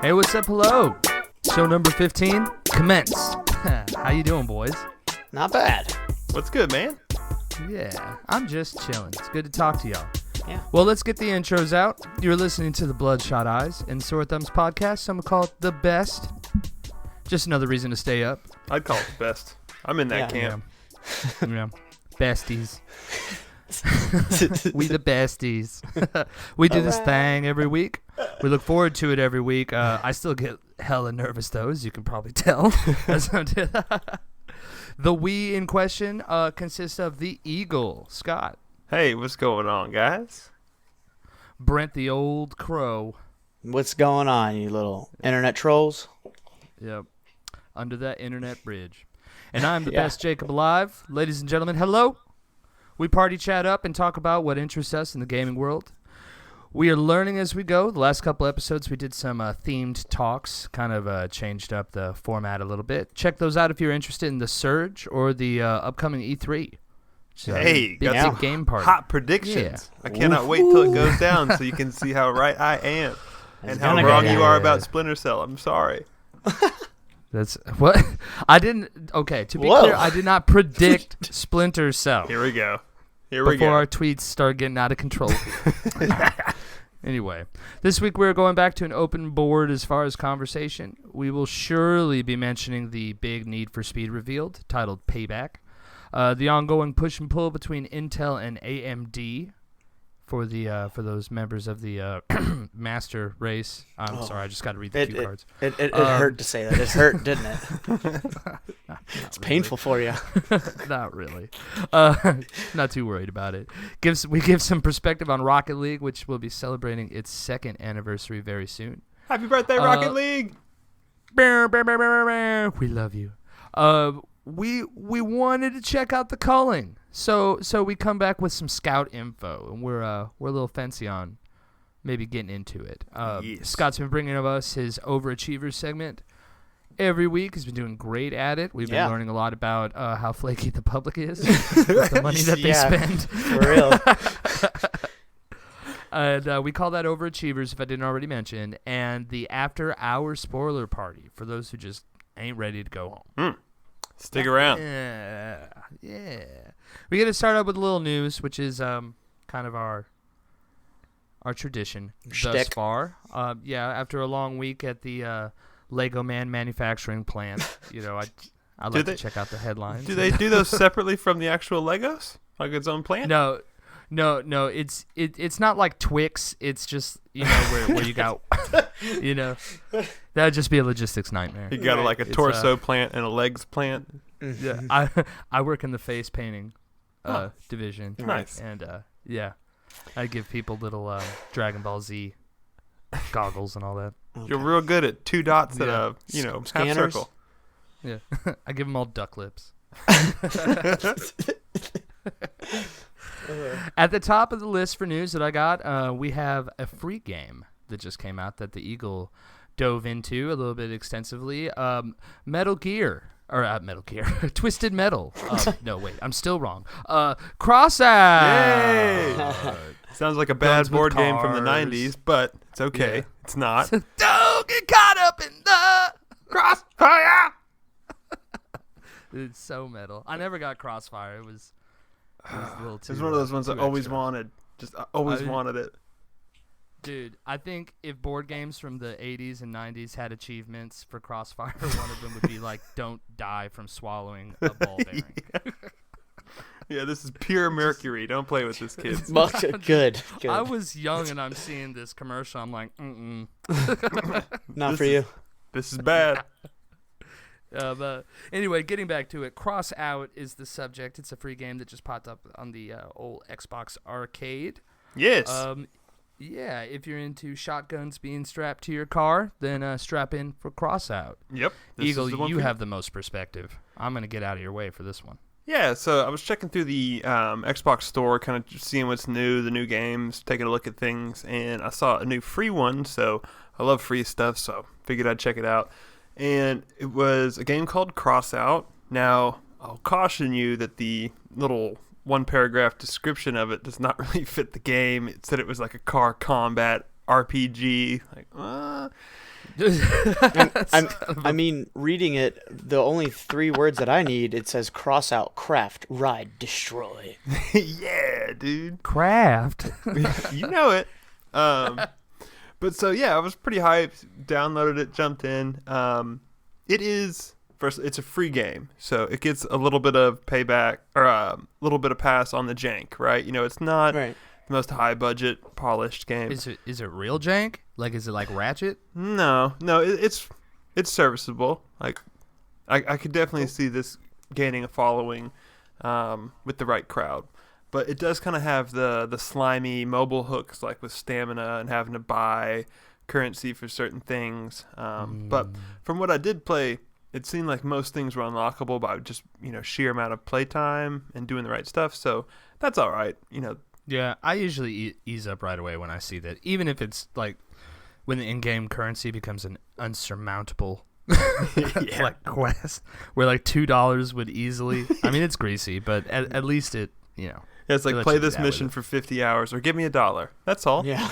Hey, what's up? Hello. Show number 15. Commence. How you doing, boys? Not bad. What's good, man? Yeah, I'm just chilling. It's good to talk to y'all. Yeah. Well, let's get the intros out. You're listening to the Bloodshot Eyes and Sore Thumbs podcast. Some would call it the best. Just another reason to stay up. I'd call it the best. I'm in that camp. Yeah. Besties. We the besties. We do this thing every week. We look forward to it every week. I still get hella nervous, though, as you can probably tell. The we in question consists of the Eagle, Scott. Hey, what's going on, guys? Brent, the old crow. What's going on, you little internet trolls? Yep. Under that internet bridge. And I'm the best Jacob alive. Ladies and gentlemen, hello. We party chat up and talk about what interests us in the gaming world. We are learning as we go. The last couple episodes, we did some themed talks, kind of changed up the format a little bit. Check those out if you're interested in the Surge or the upcoming E3. Hey, big got some game party. hot predictions. Yeah. I cannot wait till it goes down so you can see how right I am and how wrong you are about Splinter Cell. I'm sorry. That's what I didn't. Okay, to be clear, I did not predict Splinter Cell. Here we go. Before our tweets start getting out of control. Anyway, this week we're going back to an open board as far as conversation. We will surely be mentioning the big Need for Speed revealed, titled Payback. The ongoing push and pull between Intel and AMD for those members of the master race. I'm sorry, I just got to read the cue cards. It hurt to say that. It hurt, didn't it? It's painful for you. Not really. Not too worried about it. We give some perspective on Rocket League, which will be celebrating its second anniversary very soon. Happy birthday, Rocket League! We love you. We wanted to check out the culling. So we come back with some scout info, and we're a little fancy on maybe getting into it. Yes. Scott's been bringing us his Overachievers segment every week. He's been doing great at it. We've been learning a lot about how flaky the public is with the money that they spend. For real. And we call that Overachievers, if I didn't already mention, and the after-hour spoiler party for those who just ain't ready to go home. Stick around. Yeah. We got to start out with a little news, which is kind of our tradition thus far. After a long week at the Lego Man manufacturing plant, I like to check out the headlines. Do they do those separately from the actual Legos, like its own plant? No. It's not like Twix. It's just where you got that would just be a logistics nightmare. You got like a torso plant and a legs plant. Yeah, I work in the face painting division. Nice. And I give people little Dragon Ball Z goggles and all that. Okay. You're real good at two dots at a half circle. Yeah, I give them all duck lips. At the top of the list for news that I got, we have a free game that just came out that the Eagle dove into a little bit extensively. Metal Gear. Twisted Metal. No, wait, I'm still wrong. Crossout. Yay! Sounds like a bad board game from the 90s, but it's okay. Yeah. It's not. Don't get caught up in the crossfire. It's so metal. I never got Crossfire. It was a little too. It's one of those ones I always wanted. Wanted it. Dude, I think if board games from the 80s and 90s had achievements for Crossfire, one of them would be like, don't die from swallowing a ball bearing. Yeah, this is pure mercury. Don't play with this, kids. Good. I was young and I'm seeing this commercial. I'm like, Not for you. This is bad. But anyway, getting back to it, Crossout is the subject. It's a free game that just popped up on the old Xbox Arcade. Yes. Yeah, if you're into shotguns being strapped to your car, then strap in for Crossout. Yep. Eagle, you have the most perspective. I'm going to get out of your way for this one. Yeah, so I was checking through the Xbox store, kind of seeing what's new, the new games, taking a look at things, and I saw a new free one, so I love free stuff, so figured I'd check it out. And it was a game called Crossout. Now, I'll caution you that the little one-paragraph description of it does not really fit the game. It said it was like a car combat RPG. Like, I mean, reading it, the only 3 words that I need, it says cross out, craft, ride, destroy. Yeah, dude. Craft. You know it. But so yeah, I was pretty hyped. Downloaded it, jumped in. It is first. It's a free game, so it gets a little bit of payback or a little bit of pass on the jank, right? You know, it's not the most high budget, polished game. Is it real jank? Like, is it like Ratchet? No, it's serviceable. Like, I could definitely see this gaining a following with the right crowd. But it does kind of have the slimy mobile hooks, like with stamina and having to buy currency for certain things. But from what I did play, it seemed like most things were unlockable by just, sheer amount of playtime and doing the right stuff. So that's all right, Yeah, I usually ease up right away when I see that, even if it's like when the in-game currency becomes an unsurmountable like quest, where like $2 would easily. I mean, it's greasy, but at least it, Yeah, it's like play this mission for 50 hours or give me $1. That's all. Yeah.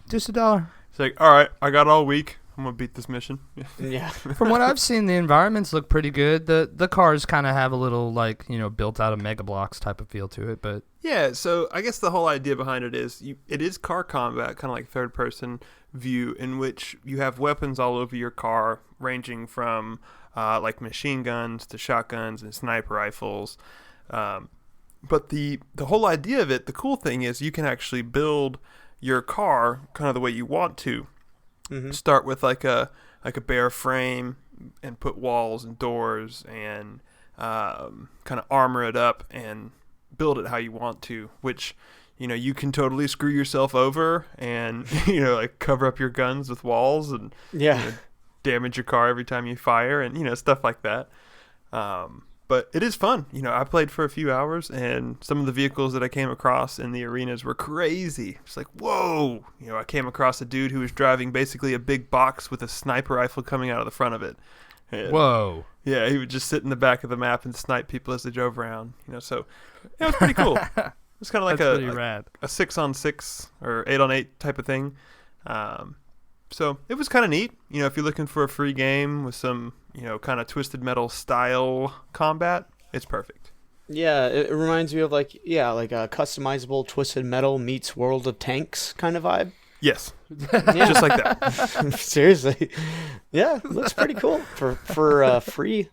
Just $1. It's like, all right, I got all week. I'm going to beat this mission. Yeah. From what I've seen, the environments look pretty good. The cars kind of have a little, like, built out of Mega Blocks type of feel to it. But yeah, so I guess the whole idea behind it is it is car combat, kind of like third-person view, in which you have weapons all over your car, ranging from like machine guns to shotguns and sniper rifles. But the whole idea of it, the cool thing is you can actually build your car kind of the way you want to. Mm-hmm. Start with like a bare frame and put walls and doors and kind of armor it up and build it how you want to, which, you can totally screw yourself over and, like cover up your guns with walls and damage your car every time you fire and, stuff like that. But it is fun. I played for a few hours, and some of the vehicles that I came across in the arenas were crazy. It's like, whoa! I came across a dude who was driving basically a big box with a sniper rifle coming out of the front of it. And, whoa! Yeah, he would just sit in the back of the map and snipe people as they drove around. So it was pretty cool. It was kind of like a 6-on-6 or 8-on-8 type of thing. So it was kind of neat. If you're looking for a free game with some, kind of Twisted Metal style combat, it's perfect. Yeah, it reminds me of like a customizable Twisted Metal meets World of Tanks kind of vibe. Yes, just like that. Seriously, yeah, looks pretty cool for free.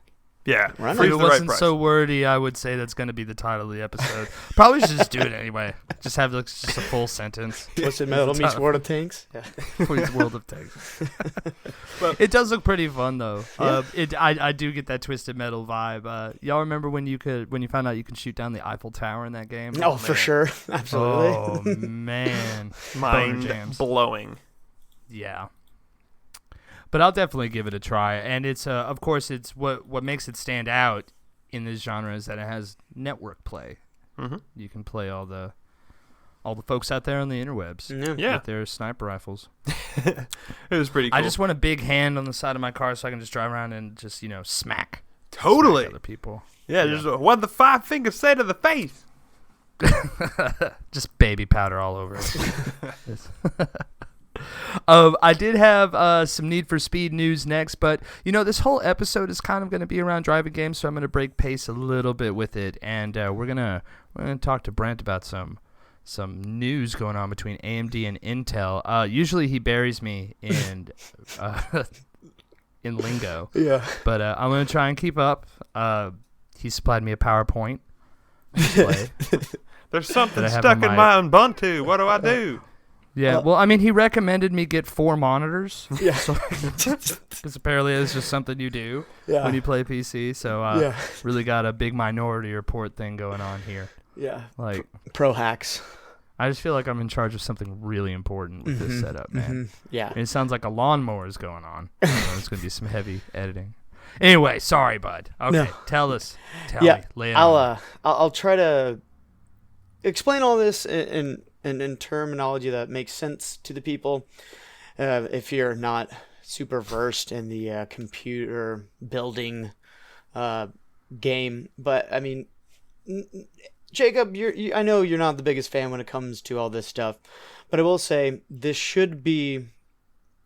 Yeah, if it wasn't so wordy, I would say that's going to be the title of the episode. Probably should just do it anyway. Just have just a full sentence. Twisted Metal meets World of Tanks. Yeah, World of Tanks. Well, it does look pretty fun though. Yeah. I do get that Twisted Metal vibe. Y'all remember when you found out you can shoot down the Eiffel Tower in that game? Oh, for sure, absolutely. Oh man, mind blowing. Yeah. But I'll definitely give it a try, and it's of course it's what makes it stand out in this genre is that it has network play. Mm-hmm. You can play all the folks out there on the interwebs with their sniper rifles. It was pretty cool. I just want a big hand on the side of my car so I can just drive around and just smack other people. Yeah, just what the 5 fingers say to the face. Just baby powder all over it. I did have some Need for Speed news next, but this whole episode is kind of going to be around driving games, so I'm going to break pace a little bit with it, and we're gonna talk to Brent about some news going on between AMD and Intel. Usually he buries me in in lingo, but I'm going to try and keep up. He supplied me a PowerPoint display. There's something stuck in my Ubuntu. What do I do? Yeah, well, I mean, he recommended me get 4 monitors. Yeah. Because apparently it's just something you do when you play PC. So really got a big Minority Report thing going on here. Yeah. Like pro hacks. I just feel like I'm in charge of something really important with this setup, man. Mm-hmm. Yeah. And it sounds like a lawnmower is going on. There's going to be some heavy editing. Anyway, sorry, bud. Okay, no. Tell me. Lay it on. I'll try to explain all this in terminology that makes sense to the people. If you're not super versed in the computer building game, but I mean, Jacob, I know you're not the biggest fan when it comes to all this stuff, but I will say this should be,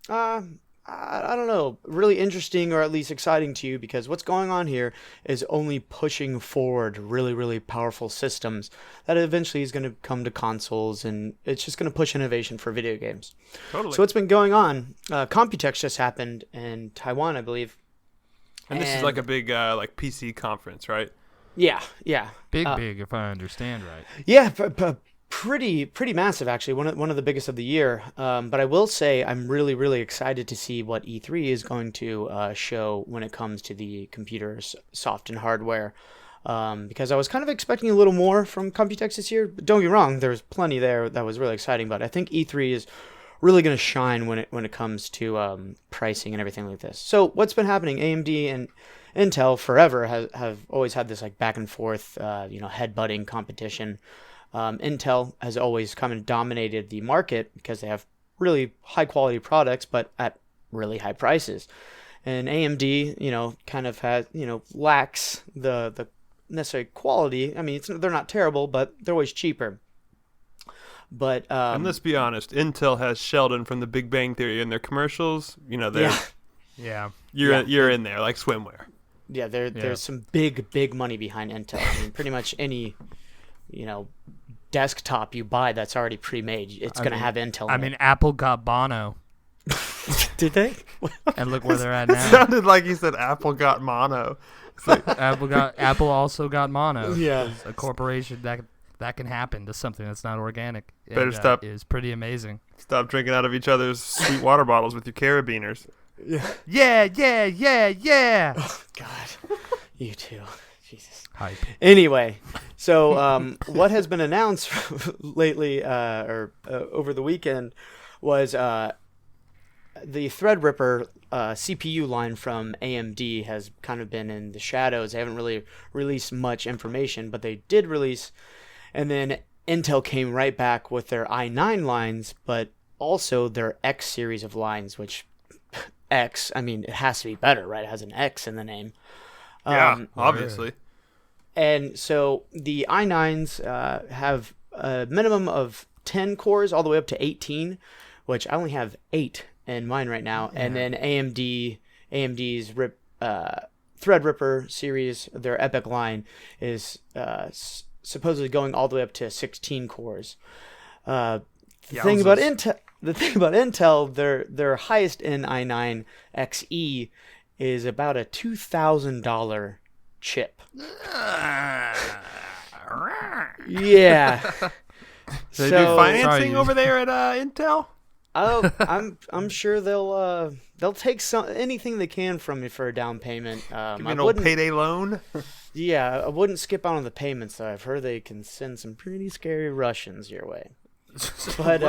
I I don't know, really interesting or at least exciting to you, because what's going on here is only pushing forward really, really powerful systems that eventually is going to come to consoles, and it's just going to push innovation for video games. Totally. So what's been going on? Computex just happened in Taiwan, I believe. And this is like a big like PC conference, right? Yeah. Big, if I understand right. Yeah, pretty massive, actually. One of the biggest of the year. But I will say I'm really, really excited to see what E3 is going to show when it comes to the computers, soft and hardware. Because I was kind of expecting a little more from Computex this year. But don't get me wrong, there was plenty there that was really exciting. But I think E3 is really going to shine when it comes to pricing and everything like this. So what's been happening? AMD and Intel forever have always had this like back and forth, headbutting competition. Intel has always come and dominated the market because they have really high quality products, but at really high prices. And AMD, kind of lacks the necessary quality. I mean, they're not terrible, but they're always cheaper. But and let's be honest, Intel has Sheldon from The Big Bang Theory in their commercials. You're in there like swimwear. Yeah, there's some big money behind Intel. I mean, pretty much any desktop you buy that's already pre-made, it's going to have Intel. I mean, Apple got Bono. Did they? And look where they're at now. It sounded like he said Apple got mono. It's like Apple also got Mono. Yeah, a corporation that can happen to something that's not organic. Better stop. Is pretty amazing. Stop drinking out of each other's sweet water bottles with your carabiners. Yeah. Oh God, you too. Jesus. Hype. Anyway, so what has been announced lately or over the weekend was the Threadripper CPU line from AMD has kind of been in the shadows. They haven't really released much information, but they did release. And then Intel came right back with their i9 lines, but also their X series of lines, which X, I mean, it has to be better, right? It has an X in the name. Yeah, obviously. And so the i9s have a minimum of 10 cores all the way up to 18, which I only have 8 in mine right now. Yeah. And then AMD's Threadripper series, their Epic line, is supposedly going all the way up to 16 cores. The thing about Intel, their highest end i9 Xe is about a $2,000 chip. Yeah. They do financing over there at Intel? Oh, I'm sure they'll take anything they can from me for a down payment. Give me an old payday loan. Yeah, I wouldn't skip out on the payments though. I've heard they can send some pretty scary Russians your way. But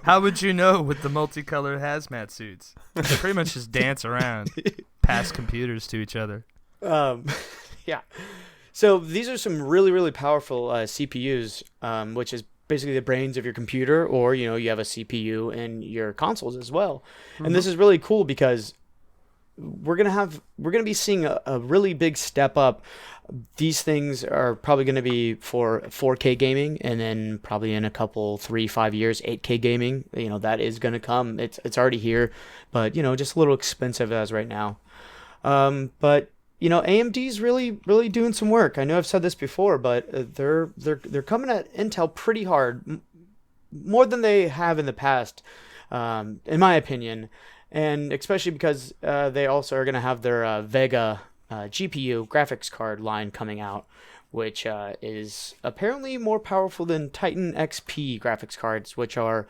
how would you know with the multicolored hazmat suits? They pretty much just dance around, pass computers to each other. Yeah. So these are some really, really powerful CPUs, which is basically the brains of your computer, or you have a CPU in your consoles as well. Mm-hmm. And this is really cool because we're gonna be seeing a really big step up. These things are probably going to be for 4K gaming, and then probably in a couple 3-5 years 8K gaming. That is going to come. It's already here, but just a little expensive as right now. But AMD's really doing some work. I know I've said this before, but they're coming at Intel pretty hard, more than they have in the past, in my opinion, and especially because they also are going to have their Vega GPU graphics card line coming out, which is apparently more powerful than Titan XP graphics cards, which are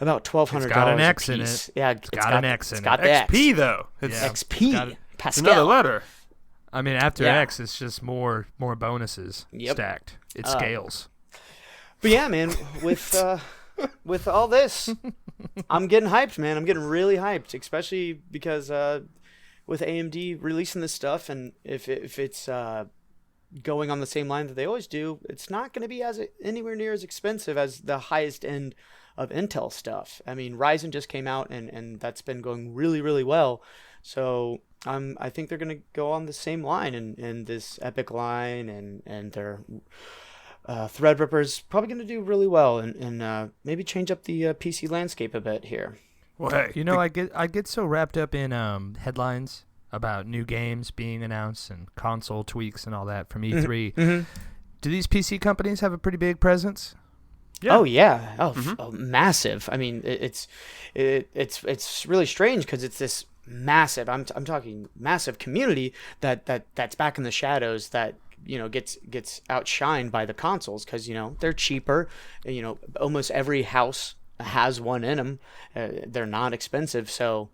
about $1,200. It's got an X in it. Yeah, it's got an X in it. It's got the XP X. though. It's XP. Pascal. It's another letter. I mean, after X, it's just more bonuses stacked. It scales. But yeah, man, with all this, I'm getting hyped, man. I'm getting really hyped, especially because with AMD releasing this stuff, and if it's going on the same line that they always do, it's not going to be anywhere near as expensive as the highest end of Intel stuff. I mean, Ryzen just came out, and that's been going really, really well. So I think they're going to go on the same line, and this Epic line, and their Threadripper's probably going to do really well, and maybe change up the PC landscape a bit here. Well, hey, You know, I get so wrapped up in headlines about new games being announced and console tweaks and all that from E3. Mm-hmm. Do these PC companies have a pretty big presence? Yeah. Oh yeah, massive. I mean, it's really strange because it's this massive. I'm talking massive community that's back in the shadows that gets outshined by the consoles because they're cheaper. Almost every house has one in them. They're not expensive, so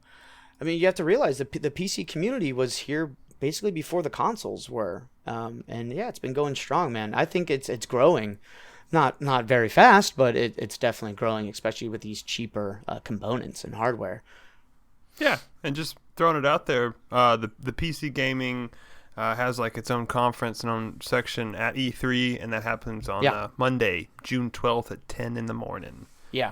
I mean you have to realize the PC community was here basically before the consoles were, and yeah, it's been going strong, man. I think it's growing. Not very fast, but it's definitely growing, especially with these cheaper components and hardware. Yeah, and just throwing it out there, the PC gaming has like its own conference and own section at E3, and that happens on Monday, June 12th at 10 in the morning. Yeah.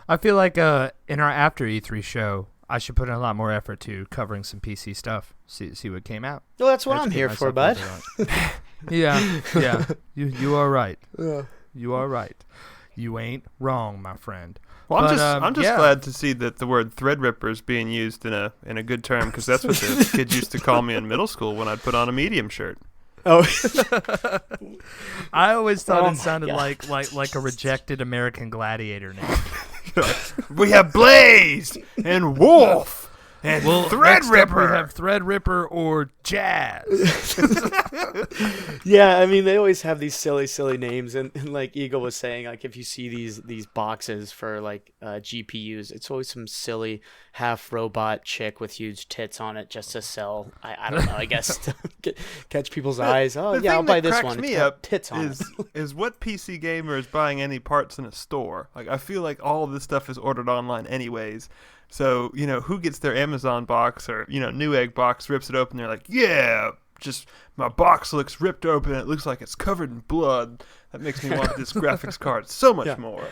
I feel like in our after E3 show, I should put in a lot more effort to covering some PC stuff. See what came out. Well, that's what I'm here for, bud. Yeah. You are right. Yeah. You are right. You ain't wrong, my friend. Well, I'm just glad to see that the word Threadripper is being used in a good term, because that's what the kids used to call me in middle school when I'd put on a medium shirt. Oh, I always thought it sounded like a rejected American Gladiator name. We have Blaze and Wolf and Threadripper. We have Threadripper or Jazz. Yeah, I mean they always have these silly names, and like Eagle was saying, like if you see these boxes for like GPUs, it's always some silly half robot chick with huge tits on it just to sell. I don't know. I guess to catch people's eyes. Oh yeah, I'll buy this one. Me it's got up tits on it. Is what PC gamer is buying any parts in a store? Like I feel like all of this stuff is ordered online anyways. So, who gets their Amazon box or, Newegg box, rips it open, they're like, yeah, just my box looks ripped open, it looks like it's covered in blood. That makes me want this graphics card so much more.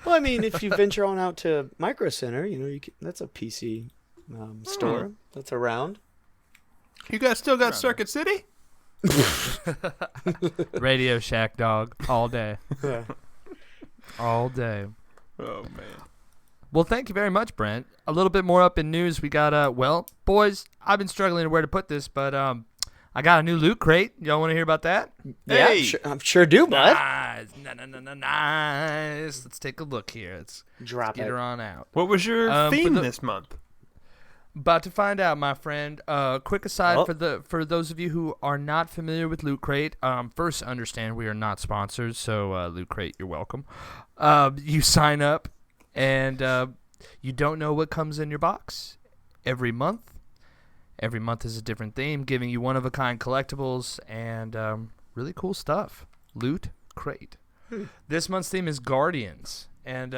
Well, I mean, if you venture on out to Micro Center, that's a PC store that's around. You guys still got Circuit City? Radio Shack, dog, all day. Yeah. All day. Oh, man. Well, thank you very much, Brent. A little bit more up in news. We got, boys, I've been struggling to where to put this, but I got a new loot crate. Y'all want to hear about that? Yeah, hey. I'm sure do, bud. Nice. Nice. Let's take a look here. Let's get her on out. What was your theme this month? About to find out, my friend. Quick aside for those of you who are not familiar with Loot Crate. First, understand we are not sponsors, so Loot Crate, you're welcome. You sign up. And you don't know what comes in your box every month. Every month is a different theme, giving you one-of-a-kind collectibles and really cool stuff. Loot Crate. This month's theme is Guardians. And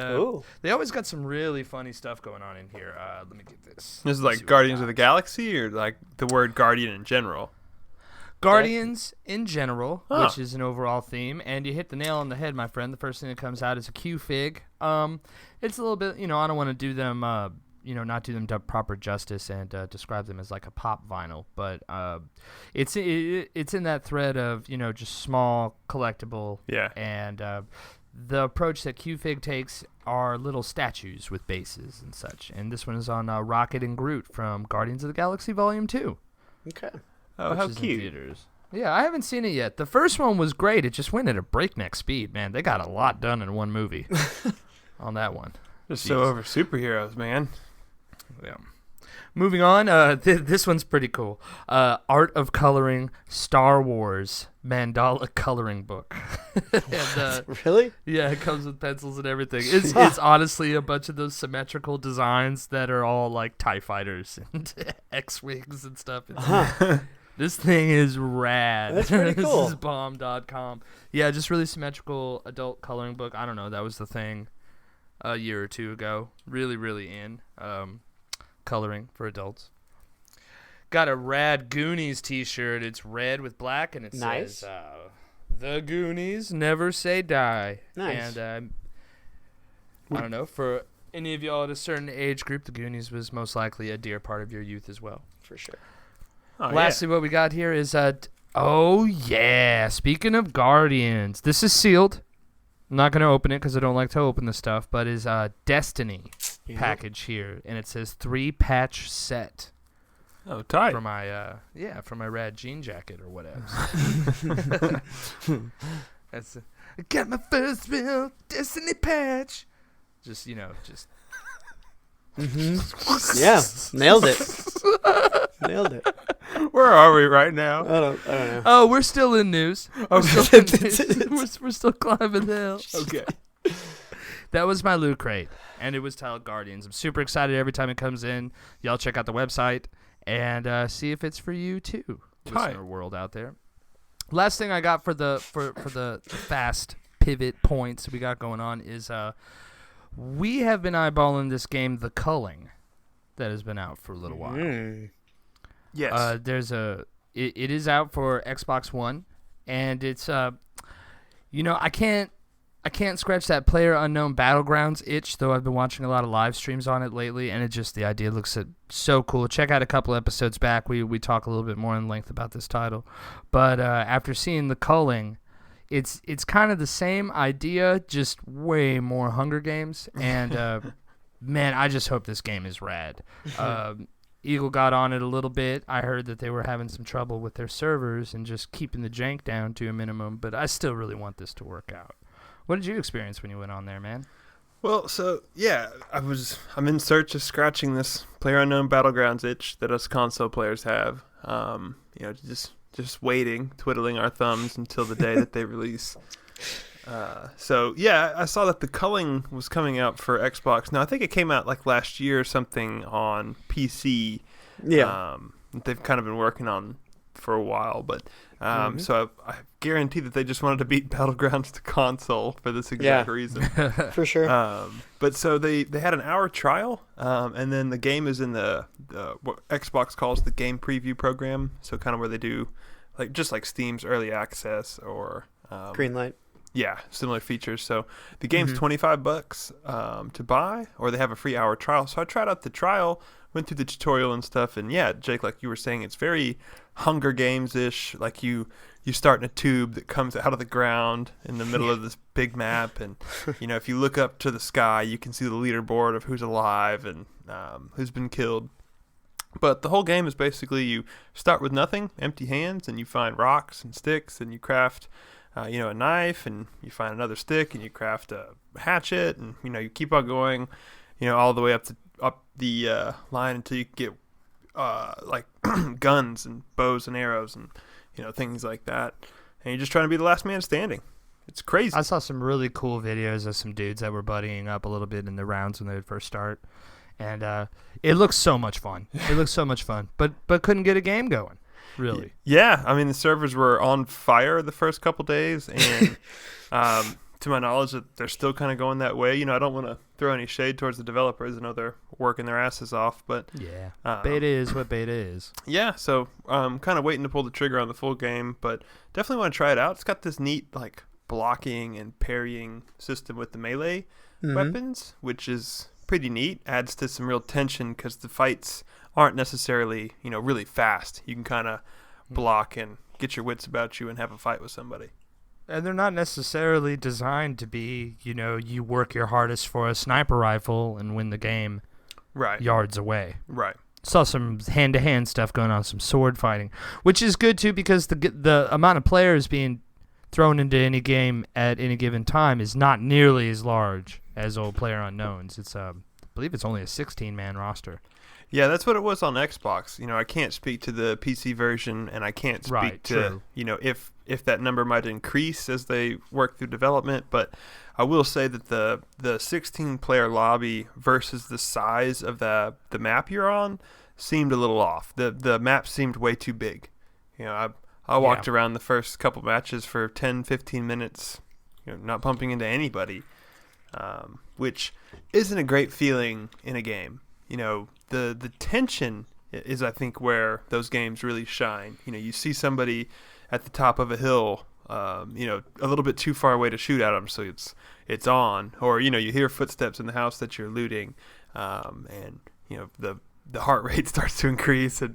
they always got some really funny stuff going on in here. Let me get this. This is like Guardians of the Galaxy or like the word Guardian in general? Guardians in general, which is an overall theme, and you hit the nail on the head, my friend. The first thing that comes out is a Q-Fig. It's a little bit, I don't want to do them, not do them proper justice and describe them as like a pop vinyl, but it's in that thread of, just small, collectible, and the approach that Q-Fig takes are little statues with bases and such, and this one is on Rocket and Groot from Guardians of the Galaxy Volume 2. Okay. Oh, how cute. Yeah, I haven't seen it yet. The first one was great. It just went at a breakneck speed, man. They got a lot done in one movie on that one. Just so over superheroes, man. Yeah. Moving on, this one's pretty cool. Art of Coloring Star Wars Mandala Coloring Book. And, really? Yeah, it comes with pencils and everything. It's honestly a bunch of those symmetrical designs that are all like TIE fighters and X-Wings and stuff. This thing is rad. That's pretty cool. This is bomb.com. Yeah, just really symmetrical adult coloring book. I don't know. That was the thing a year or two ago. Really, really in coloring for adults. Got a rad Goonies t-shirt. It's red with black, and it says, "The Goonies never say die." Nice. And I don't know, for any of y'all at a certain age group, the Goonies was most likely a dear part of your youth as well. For sure. Lastly, what we got here is speaking of Guardians, this is sealed. I'm not going to open it because I don't like to open the stuff, but is Destiny. package here, and it says 3-patch set. Oh, tight. For my for my rad jean jacket or whatever. That's I got my first real Destiny patch. Just Yeah, nailed it. Nailed it. Where are we right now? I don't know. Oh, we're still in news. We're still climbing the hill. Okay. That was my loot crate, and it was titled Guardians. I'm super excited every time it comes in. Y'all check out the website and see if it's for you too, listener world out there. Last thing I got for the fast pivot points we got going on is we have been eyeballing this game, The Culling, that has been out for a little while. Yes. It is out for Xbox One, and it's I can't scratch that PlayerUnknown Battlegrounds itch, though I've been watching a lot of live streams on it lately, and the idea looks so cool. Check out a couple episodes back. We talk a little bit more in length about this title. But after seeing The Culling, it's kind of the same idea, just way more Hunger Games. And, man, I just hope this game is rad. Eagle got on it a little bit. I heard that they were having some trouble with their servers and just keeping the jank down to a minimum, but I still really want this to work out. What did you experience when you went on there, man? Well, so yeah, I'm in search of scratching this PlayerUnknown Battlegrounds itch that us console players have. Just waiting, twiddling our thumbs until the day that they release. So yeah, I saw that The Culling was coming out for Xbox. Now I think it came out like last year or something on PC. Yeah. They've kind of been working on for a while, but so I guarantee that they just wanted to beat Battlegrounds to console for this exact reason. For sure. But so they had an hour trial, and then the game is in the what Xbox calls the game preview program. So kind of where they do just like Steam's early access or Greenlight. Yeah, similar features. So the game's $25 to buy, or they have a free hour trial. So I tried out the trial, went through the tutorial and stuff, and yeah, Jake, like you were saying, it's very Hunger Games-ish. Like you start in a tube that comes out of the ground in the middle of this big map, and if you look up to the sky, you can see the leaderboard of who's alive and who's been killed. But the whole game is basically you start with nothing, empty hands, and you find rocks and sticks, and you craft a knife, and you find another stick, and you craft a hatchet, and you keep on going, all the way up the line until you get like guns and bows and arrows and things like that, and you're just trying to be the last man standing. It's crazy. I saw some really cool videos of some dudes that were buddying up a little bit in the rounds when they would first start, and it looks so much fun. But couldn't get a game going. Really? Yeah. I mean, the servers were on fire the first couple days, and to my knowledge, that they're still kind of going that way. I don't want to throw any shade towards the developers. I know they're working their asses off, but beta is what beta is. Yeah, so I'm kind of waiting to pull the trigger on the full game, but definitely want to try it out. It's got this neat like blocking and parrying system with the melee weapons, which is pretty neat. Adds to some real tension because the fights aren't necessarily, really fast. You can kind of block and get your wits about you and have a fight with somebody. And they're not necessarily designed to be, you work your hardest for a sniper rifle and win the game yards away. Right. Saw some hand-to-hand stuff going on, some sword fighting, which is good too because the amount of players being thrown into any game at any given time is not nearly as large as old PlayerUnknown's. It's I believe it's only a 16-man roster. Yeah, that's what it was on Xbox. I can't speak to the PC version, and I can't speak to, if that number might increase as they work through development. But I will say that the 16-player lobby versus the size of the map you're on seemed a little off. The map seemed way too big. I walked around the first couple matches for 10, 15 minutes, not bumping into anybody, which isn't a great feeling in a game. The tension is, I think, where those games really shine. You see somebody at the top of a hill, a little bit too far away to shoot at them, so it's on. Or, you hear footsteps in the house that you're looting, and, the heart rate starts to increase. And,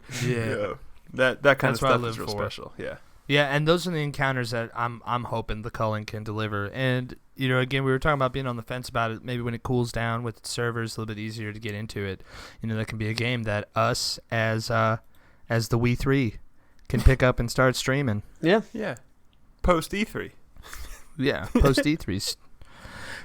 that kind of stuff is real special. Yeah. Yeah, and those are the encounters that I'm hoping the culling can deliver. And again, we were talking about being on the fence about it. Maybe when it cools down with servers, a little bit easier to get into it. That can be a game that us as the we three can pick up and start streaming. Yeah. Yeah. Post E3. Yeah, post E3.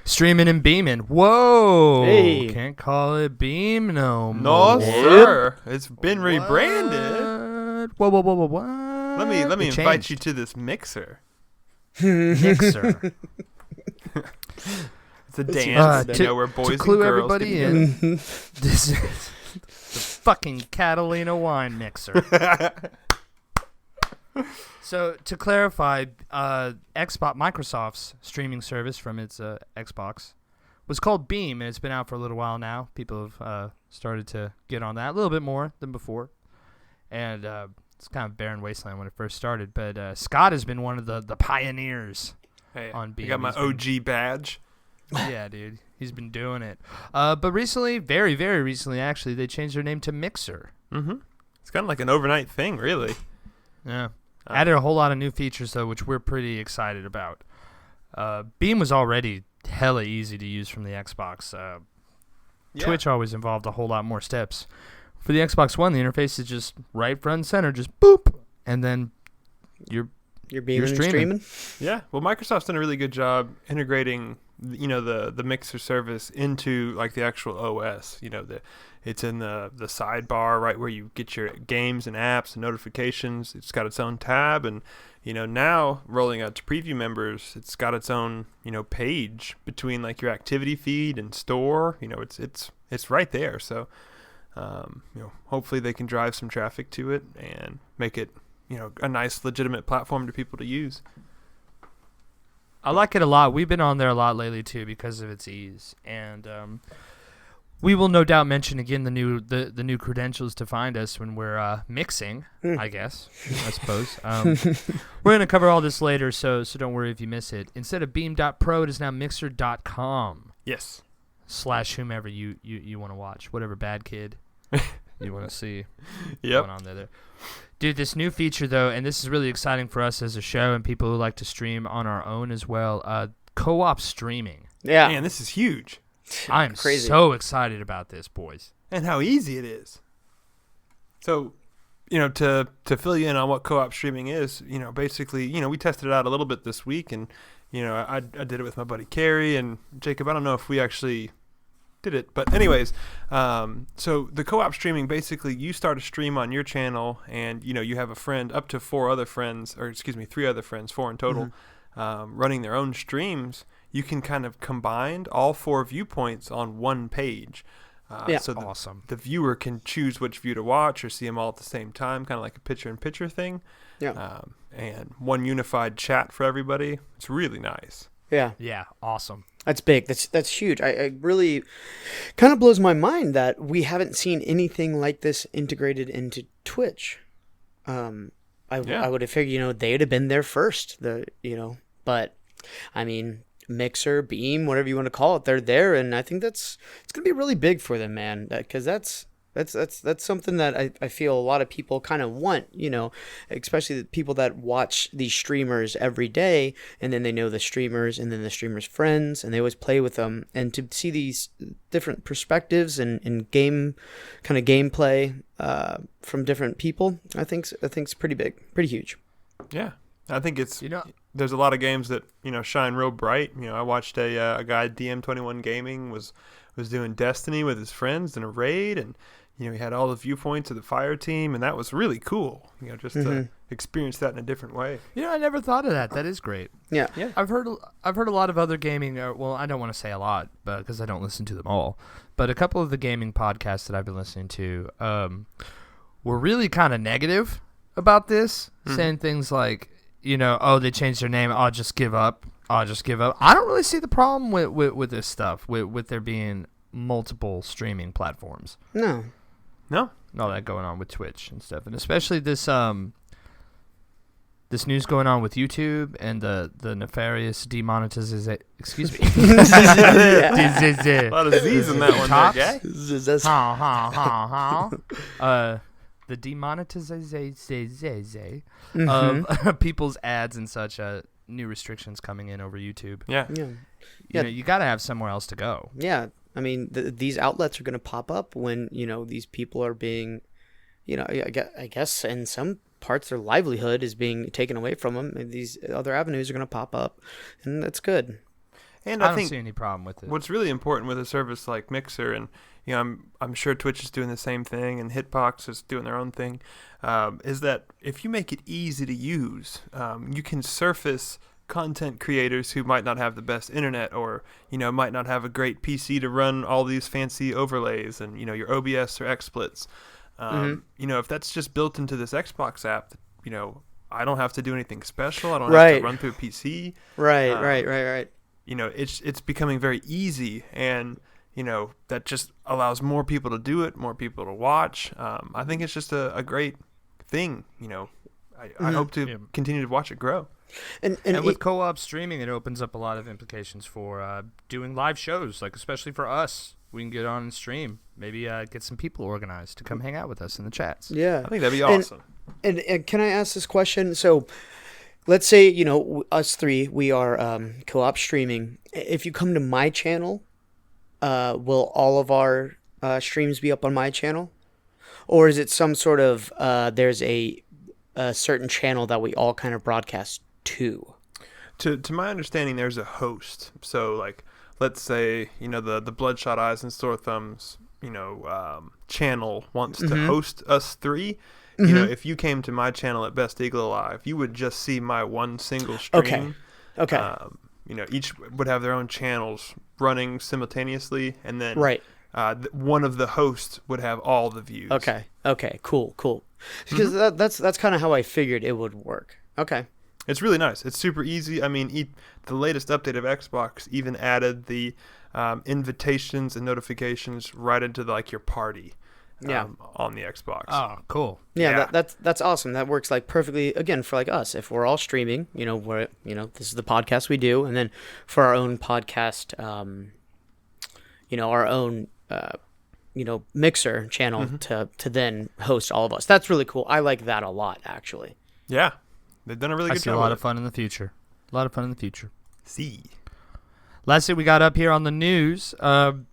Streaming and beaming. Whoa! Hey. Can't call it Beam no No, more. sir. It's been rebranded. What? Let me invite changed. you to this mixer. Mixer. It's a dance, where boys to clue and girls everybody get in. This is the fucking Catalina wine mixer. So to clarify, Microsoft's streaming service from its Xbox was called Beam, and it's been out for a little while now. People have started to get on that a little bit more than before, and it's kind of barren wasteland when it first started. But Scott has been one of the pioneers on Beam. I got my OG badge. Yeah, dude, he's been doing it. But recently, very, very recently, actually, they changed their name to Mixer. Mm-hmm. It's kind of like an overnight thing, really. Yeah. Added a whole lot of new features, though, which we're pretty excited about. Beam was already hella easy to use from the Xbox. Twitch always involved a whole lot more steps. For the Xbox One, the interface is just right front and center, just boop, and then you're beaming and streaming. Yeah, well, Microsoft's done a really good job integrating, the Mixer service into like the actual OS. It's in the sidebar right where you get your games and apps and notifications. It's got its own tab, and now rolling out to preview members, it's got its own page between like your activity feed and store. It's right there. So hopefully they can drive some traffic to it and make it a nice legitimate platform to people to use. I like it a lot. We've been on there a lot lately too because of its ease, and we will no doubt mention again the new credentials to find us when we're mixing. I suppose. We're gonna cover all this later, so don't worry if you miss it. Instead of beam.pro, it is now mixer.com. Yes. / whomever you want to watch, whatever bad kid you want to see. Yep. Going on there. Dude, this new feature, though, and this is really exciting for us as a show and people who like to stream on our own as well, co-op streaming. Yeah. Man, this is huge. I'm crazy. so excited about this, boys. And how easy it is. So, to fill you in on what co-op streaming is, basically, we tested it out a little bit this week, and, I did it with my buddy Carrie, and Jacob, I don't know if we actually did it, but anyways, so the co-op streaming, basically you start a stream on your channel, and you have a friend, up to 3 other friends, 4 in total, running their own streams. You can kind of combine all 4 viewpoints on one page. So awesome. The viewer can choose which view to watch or see them all at the same time, kind of like a picture-in-picture thing. Yeah. And one unified chat for everybody. It's really nice. Yeah. Yeah, awesome. That's big. That's huge. I really kind of blows my mind that we haven't seen anything like this integrated into Twitch. I would have figured, they'd have been there first. But I mean, Mixer, Beam, whatever you want to call it, they're there, and I think it's gonna be really big for them, man. Because that's something that I feel a lot of people kind of want, especially the people that watch these streamers every day, and then they know the streamers and then the streamers' friends, and they always play with them. And to see these different perspectives and gameplay from different people, I think it's pretty big, pretty huge. Yeah, I think it's there's a lot of games that shine real bright. I watched a guy, DM21 Gaming, was doing Destiny with his friends in a raid, and he had all the viewpoints of the fire team, and that was really cool. Just to experience that in a different way. I never thought of that. That is great. Yeah. I've heard a lot of other gaming. Well, I don't want to say a lot, but because I don't listen to them all. But a couple of the gaming podcasts that I've been listening to were really kind of negative about this, saying things like, they changed their name. I'll just give up. I don't really see the problem with this stuff, with there being multiple streaming platforms. No. All that going on with Twitch and stuff, and especially this news going on with YouTube and the nefarious demonetization. Excuse me. A lot of Z's in that one, there, guy. the demonetization Mm-hmm. of people's ads and such. New restrictions coming in over YouTube. Yeah. Yeah. You know, you got to have somewhere else to go. Yeah. I mean, these outlets are going to pop up when, these people are being, I guess in some parts their livelihood is being taken away from them. And these other avenues are going to pop up, and that's good. And I I don't think see any problem with it. what's really important with a service like Mixer, and I'm sure Twitch is doing the same thing, and Hitbox is doing their own thing, is that if you make it easy to use, you can surface content creators who might not have the best internet, or might not have a great PC to run all these fancy overlays and your OBS or XSplits. If that's just built into this Xbox app, I don't have to do anything special. I don't have to run through a PC. Right. It's becoming very easy, and that just allows more people to do it, more people to watch. I think it's just a great thing. I hope to continue to watch it grow. And with co-op streaming, it opens up a lot of implications for doing live shows, like especially for us. We can get on and stream. Maybe get some people organized to come hang out with us in the chats. Yeah. I think that'd be awesome. And can I ask this question? So let's say, us three, we are co-op streaming. If you come to my channel, will all of our streams be up on my channel? Or is it some sort of, there's a certain channel that we all kind of broadcast to? To my understanding, there's a host. So, like, let's say, the BloodShotEyesSoreThumbs, channel wants to host us three. If you came to my channel at Best Eagle Alive, you would just see my one single stream. Okay. Each would have their own channels running simultaneously, and then one of the hosts would have all the views. Okay. Cool. Because that's kind of how I figured it would work. Okay. It's really nice. It's super easy. I mean, the latest update of Xbox even added the invitations and notifications right into your party. On the Xbox. Oh, cool. Yeah. That's awesome. That works perfectly again for us. If we're all streaming, we're this is the podcast we do, and then for our own podcast, our own Mixer channel to then host all of us. That's really cool. I like that a lot, actually. Yeah. They've done a really good job. A lot of fun in the future. See. Lastly, we got up here on the news. I'm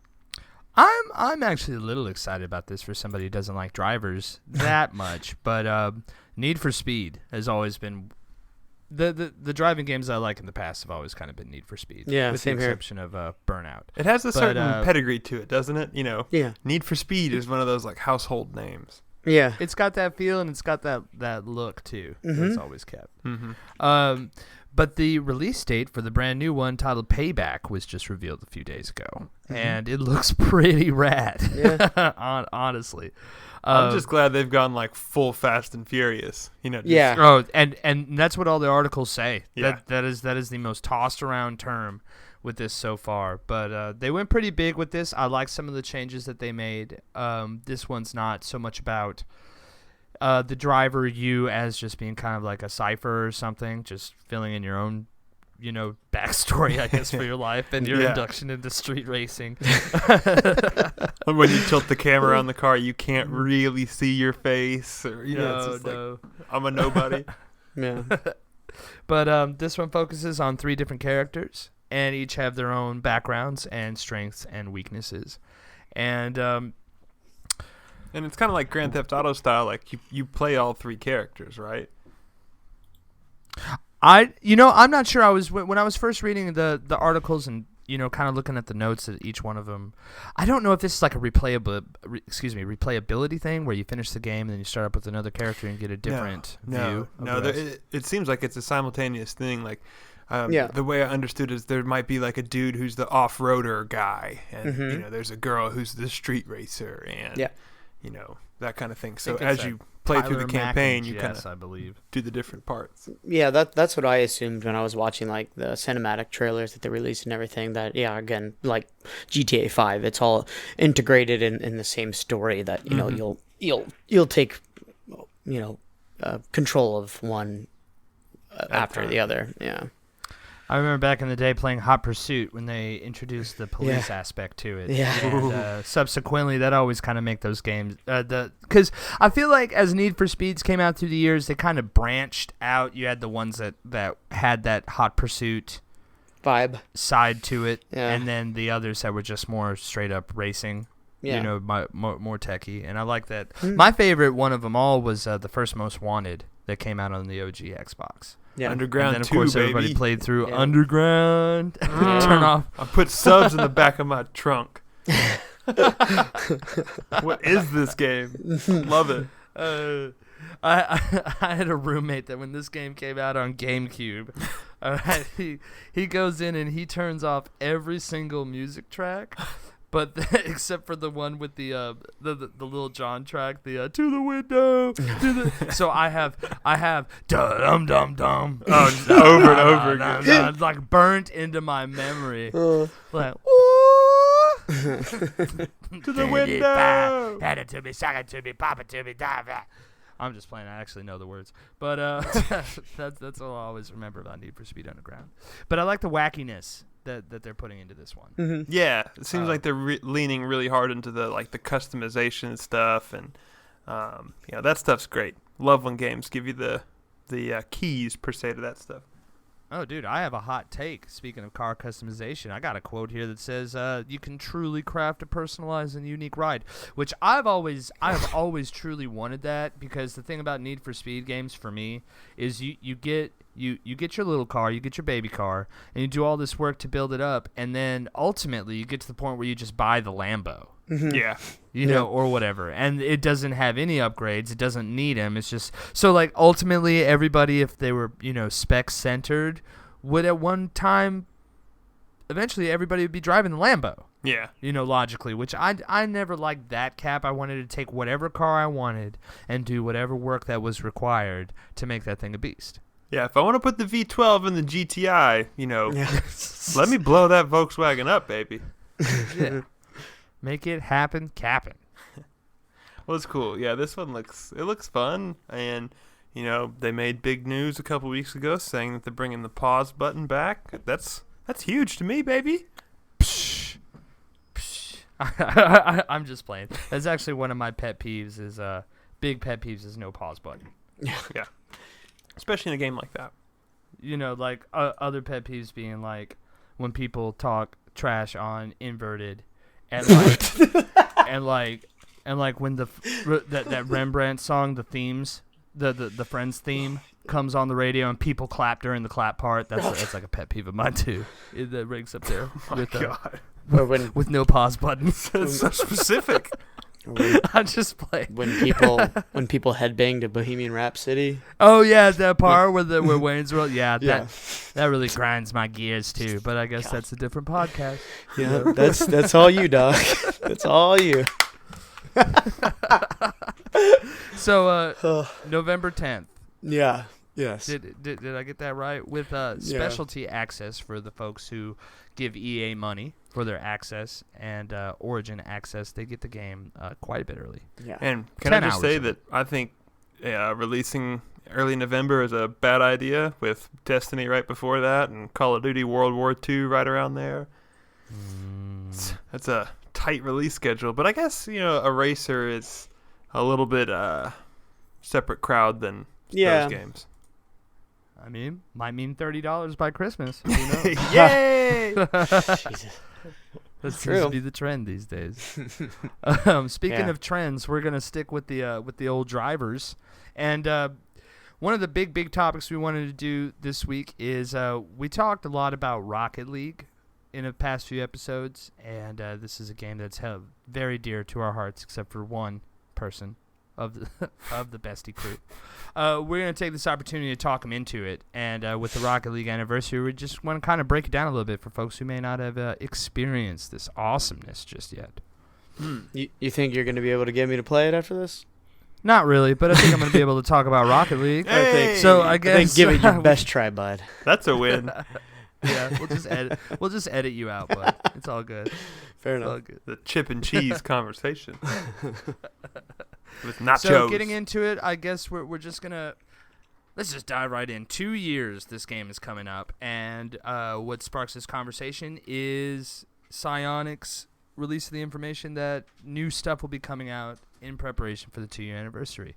actually a little excited about this for somebody who doesn't like drivers that much, but Need for Speed has always been the driving games I like in the past have always kind of been Need for Speed. Yeah, with same the here. exception of Burnout. It has a certain pedigree to it, doesn't it? Yeah. Need for Speed is one of those household names. Yeah. It's got that feel and it's got that look too. That's always kept. But the release date for the brand new one titled Payback was just revealed a few days ago, and it looks pretty rad. Yeah. Honestly. I'm just glad they've gone full Fast and Furious. Yeah. Oh, and that's what all the articles say. Yeah. That is the most tossed around term with this so far. But they went pretty big with this. I like some of the changes that they made. This one's not so much about the driver, you as just being kind of like a cipher or something, just filling in your own, backstory, I guess, for your life and your induction into street racing. When you tilt the camera on the car, you can't really see your face. Or, I'm a nobody. Yeah. But this one focuses on 3 different characters, and each have their own backgrounds and strengths and weaknesses. And it's kind of like Grand Theft Auto style. You play all 3 characters, right? I'm not sure. When I was first reading the articles and kind of looking at the notes at each one of them, I don't know if this is like a replayability thing where you finish the game and then you start up with another character and get a different view. It seems like it's a simultaneous thing. The way I understood is there might be a dude who's the off-roader guy, and there's a girl who's the street racer, and that kind of thing. So as you play through the campaign, you kind of, I believe, do the different parts. Yeah, that's what I assumed when I was watching the cinematic trailers that they released and everything. That again, like GTA 5, it's all integrated in the same story. That you'll take control of one after the other. Yeah. I remember back in the day playing Hot Pursuit when they introduced the police aspect to it. Yeah. And subsequently, that always kind of make those games because I feel like as Need for Speeds came out through the years, they kind of branched out. You had the ones that had that Hot Pursuit vibe side to it, Yeah. and then the others that were just more straight up racing. Yeah. You know, more techie, and I like that. My favorite one of them all was the first Most Wanted that came out on the OG Xbox. Yeah. Underground and then, of 2, course, baby. everybody played through Yeah. Underground. Turn off. I put subs in the back of my trunk. What is this game? Love it. I had a roommate that when this game came out on GameCube, he goes in and he turns off every single music track, but except for the one with the Lil Jon track, the to the window. So I have dum dum dum. Oh, just over and over again. Like burnt into my memory. Like To the window. Hand it to me, suck it to me, pop it to me, dive. I'm just playing. I actually know the words, but that's all I always remember about Need for Speed Underground. But I like the wackiness that they're putting into this one. Mm-hmm. Yeah, it seems like they're leaning really hard into the customization stuff, and that stuff's great. Love when games give you the keys per se to that stuff. Oh, dude, I have a hot take. Speaking of car customization, I got a quote here that says, "You can truly craft a personalized and unique ride," which I have always truly wanted that, because the thing about Need for Speed games for me is you get your little car, you get your baby car, and you do all this work to build it up, and then ultimately you get to the point where you just buy the Lambo. Mm-hmm. Yeah. You know, or whatever. And it doesn't have any upgrades. It doesn't need them. It's just... So, like, ultimately, everybody, if they were, spec-centered, would at one time... Eventually, everybody would be driving the Lambo. Yeah. Logically. Which I never liked that cap. I wanted to take whatever car I wanted and do whatever work that was required to make that thing a beast. Yeah, if I want to put the V12 in the GTI, let me blow that Volkswagen up, baby. Yeah. Make it happen, capping. Well, it's cool. Yeah, this one looks fun, and they made big news a couple weeks ago saying that they're bringing the pause button back. That's huge to me, baby. Psh, psh. I'm just playing. That's actually one of my pet peeves. Big pet peeves is no pause button. Yeah, especially in a game like that. Like other pet peeves being like when people talk trash on Inverted. And like, when that Rembrandt song, the themes, the Friends theme comes on the radio and people clap during the clap part. That's like a pet peeve of mine too. That ranks up there with no pause buttons. It's so specific. I just play when people headbang to Bohemian Rhapsody. Oh yeah, that part where Wayne's World. Yeah, that really grinds my gears too. But I guess that's a different podcast. Yeah, that's all you, dog. That's all you. So November 10th. Yeah. Yes. Did I get that right? With specialty access for the folks who give EA money for their access and Origin access, they get the game quite a bit early. Yeah. And can I just say that I think releasing early November is a bad idea, with Destiny right before that and Call of Duty World War II right around there. That's a tight release schedule, but I guess a racer is a little bit separate crowd than those games. I mean, might mean $30 by Christmas. Yay! Jesus. That seems to be the trend these days. Speaking of trends, we're gonna stick with the old drivers, and one of the big topics we wanted to do this week is we talked a lot about Rocket League in the past few episodes, and this is a game that's held very dear to our hearts, except for one person of the B.E.S.T.ie crew. We're going to take this opportunity to talk them into it, and with the Rocket League anniversary, we just want to kind of break it down a little bit for folks who may not have experienced this awesomeness just yet. You think you're going to be able to get me to play it after this? Not really, but I think I'm going to be able to talk about Rocket League. Hey! I guess give it your best try, bud. That's a win. Yeah, we'll just edit you out, but it's all good. Fair It's enough. all good. The chip and cheese conversation with nachos. So getting into it, I guess we're just gonna let's just dive right in. 2 years this game is coming up, and what sparks this conversation is Psyonix released the information that new stuff will be coming out in preparation for the 2-year anniversary.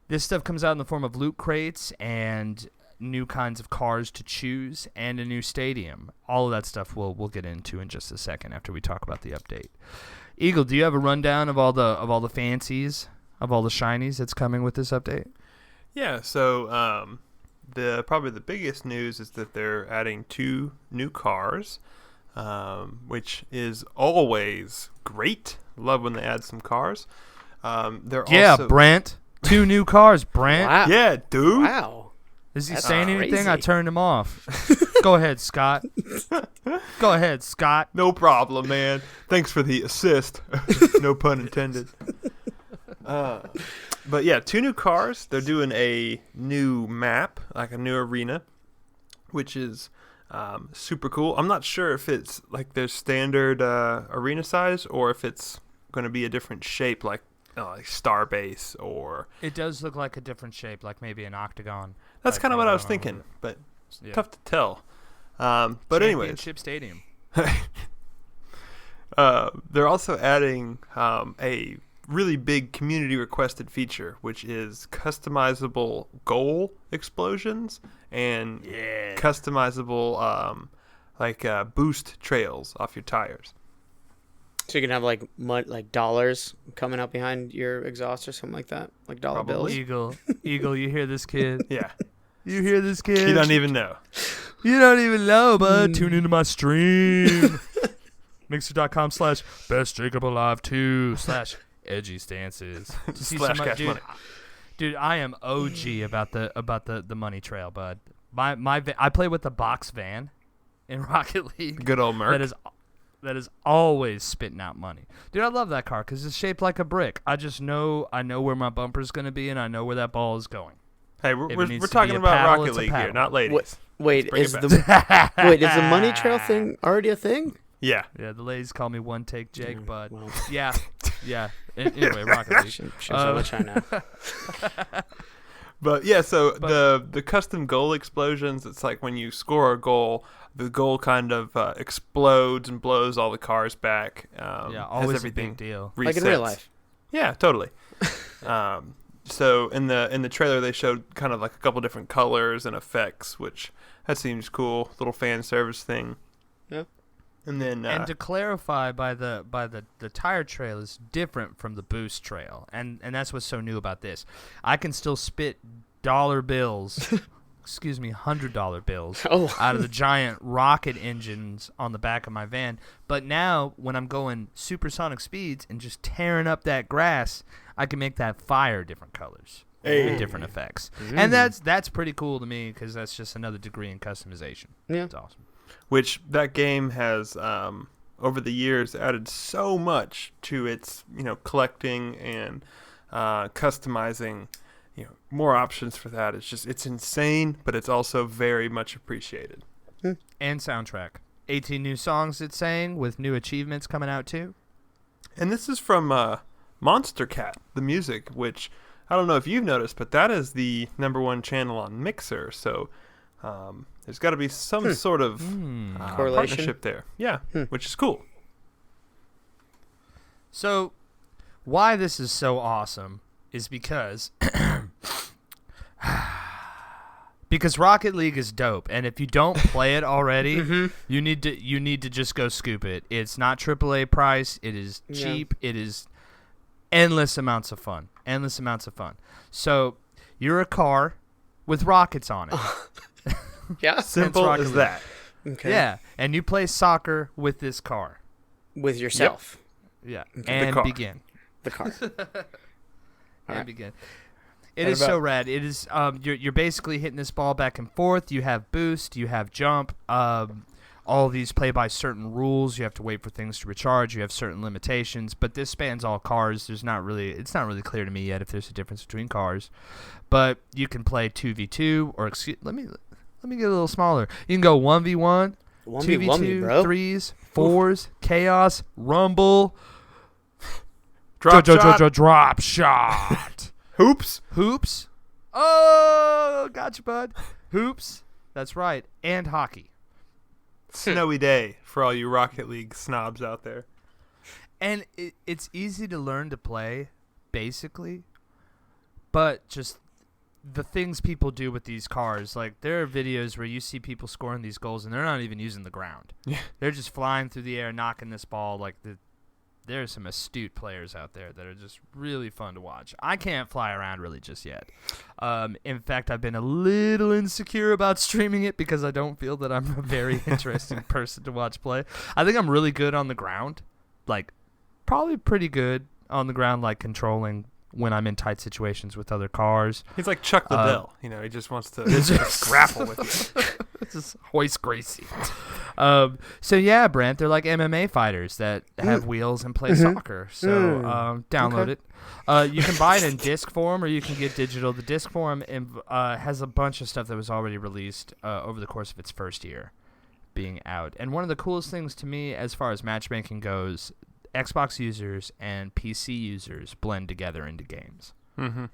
This stuff comes out in the form of loot crates and new kinds of cars to choose and a new stadium. All of that stuff we'll get into in just a second after we talk about the update. Eagle, do you have a rundown of all the fancies, of all the shinies that's coming with this update? Yeah, so probably the biggest news is that they're adding 2 new cars, which is always great. Love when they add some cars. Also Brent. 2 new cars, Brent. Wow. Yeah, dude. Wow. Is he That's saying anything? crazy. I turned him off. Go ahead, Scott. Go ahead, Scott. No problem, man. Thanks for the assist. No pun intended. But yeah, 2 new cars. They're doing a new map, like a new arena, which is super cool. I'm not sure if it's like their standard arena size or if it's going to be a different shape, like Starbase or... It does look like a different shape, like maybe an octagon. That's kind of what I was think. thinking, but it's Yeah. tough to tell. But anyways, Championship Stadium. they're also adding a really big community requested feature, which is customizable goal explosions and customizable boost trails off your tires. So you can have like dollars coming out behind your exhaust or something like that, like dollar bills. Eagle, you hear this kid? Yeah, You hear this kid? you don't even know. You don't even know, bud. Tune into my stream. Mixer.com/bestjacobalive2/edgy stances. To see Slash some cash money. Dude, I am OG about the money trail, bud. I play with the box van in Rocket League. Good old Merc. That is always spitting out money. Dude, I love that car because it's shaped like a brick. I know where my bumper's going to be, and I know where that ball is going. Hey, If it we're needs to talking be a about paddle, Rocket it's a League here, paddle. not ladies. Wait, bring is it the money trail thing already a thing? Yeah. Yeah, the ladies call me One Take Jake, bud. Well, Yeah. Anyway, Rocket League. shows how much I know. But yeah, so the custom goal explosions, it's like when you score a goal, the goal kind of explodes and blows all the cars back. Yeah, always has a everything big deal. Like in real resets. life. Yeah, totally. So in the trailer they showed kind of like a couple different colors and effects, which that seems cool. Little fan service thing. Yeah. And then And to clarify, by the tire trail is different from the boost trail, and that's what's so new about this. I can still spit dollar bills, excuse me, $100 bills out of the giant rocket engines on the back of my van. But now, when I'm going supersonic speeds and just tearing up that grass, I can make that fire different colors and different effects, and that's pretty cool to me because that's just another degree in customization. Yeah. It's awesome. which that game has over the years added so much to its collecting and customizing. More options for that. It's insane, but it's also very much appreciated. And soundtrack. 18 new songs, it's saying, with new achievements coming out too. And this is from Monster Cat, the music, which I don't know if you've noticed, but that is the #1 channel on Mixer. So there's got to be some sort of correlation partnership there. Yeah, which is cool. So, why this is so awesome is because Rocket League is dope, and if you don't play it already, you need to just go scoop it. It's not AAA price. It is cheap. It is endless amounts of fun. So you're a car with rockets on it. Yeah. Simple Rocket as League. that. Okay. Yeah, and you play soccer with this car. With yourself. Yeah, Okay. and The car. begin. The car. And right. begin. It is so rad. It is you're basically hitting this ball back and forth. You have boost, you have jump. All of these play by certain rules. You have to wait for things to recharge. You have certain limitations, but this spans all cars. It's not really clear to me yet if there's a difference between cars. But you can play 2v2 or let me get a little smaller. You can go 1v1, 2v2, bro. 3s, 4s, chaos, rumble, Drop shot. drop shot. Hoops. Hoops, Oh, gotcha, bud. Hoops. That's right. And hockey. Snowy day for all you Rocket League snobs out there. And it's easy to learn to play, basically, but just the things people do with these cars. Like, there are videos where you see people scoring these goals, and they're not even using the ground. Yeah. They're just flying through the air, knocking this ball. Like, there are some astute players out there that are just really fun to watch. I can't fly around really just yet. In fact, I've been a little insecure about streaming it because I don't feel that I'm a very interesting person to watch play. I think I'm really good on the ground. Like, probably pretty good on the ground, like controlling when I'm in tight situations with other cars. He's like Chuck Liddell. He just wants to just grapple with you. Just hoist Gracie. So yeah, Brent, they're like MMA fighters that have wheels and play soccer. So download it. You can buy it in disc form or you can get digital. The disc form has a bunch of stuff that was already released over the course of its first year being out. And one of the coolest things to me as far as matchmaking goes, Xbox users and PC users blend together into games. Mm-hmm.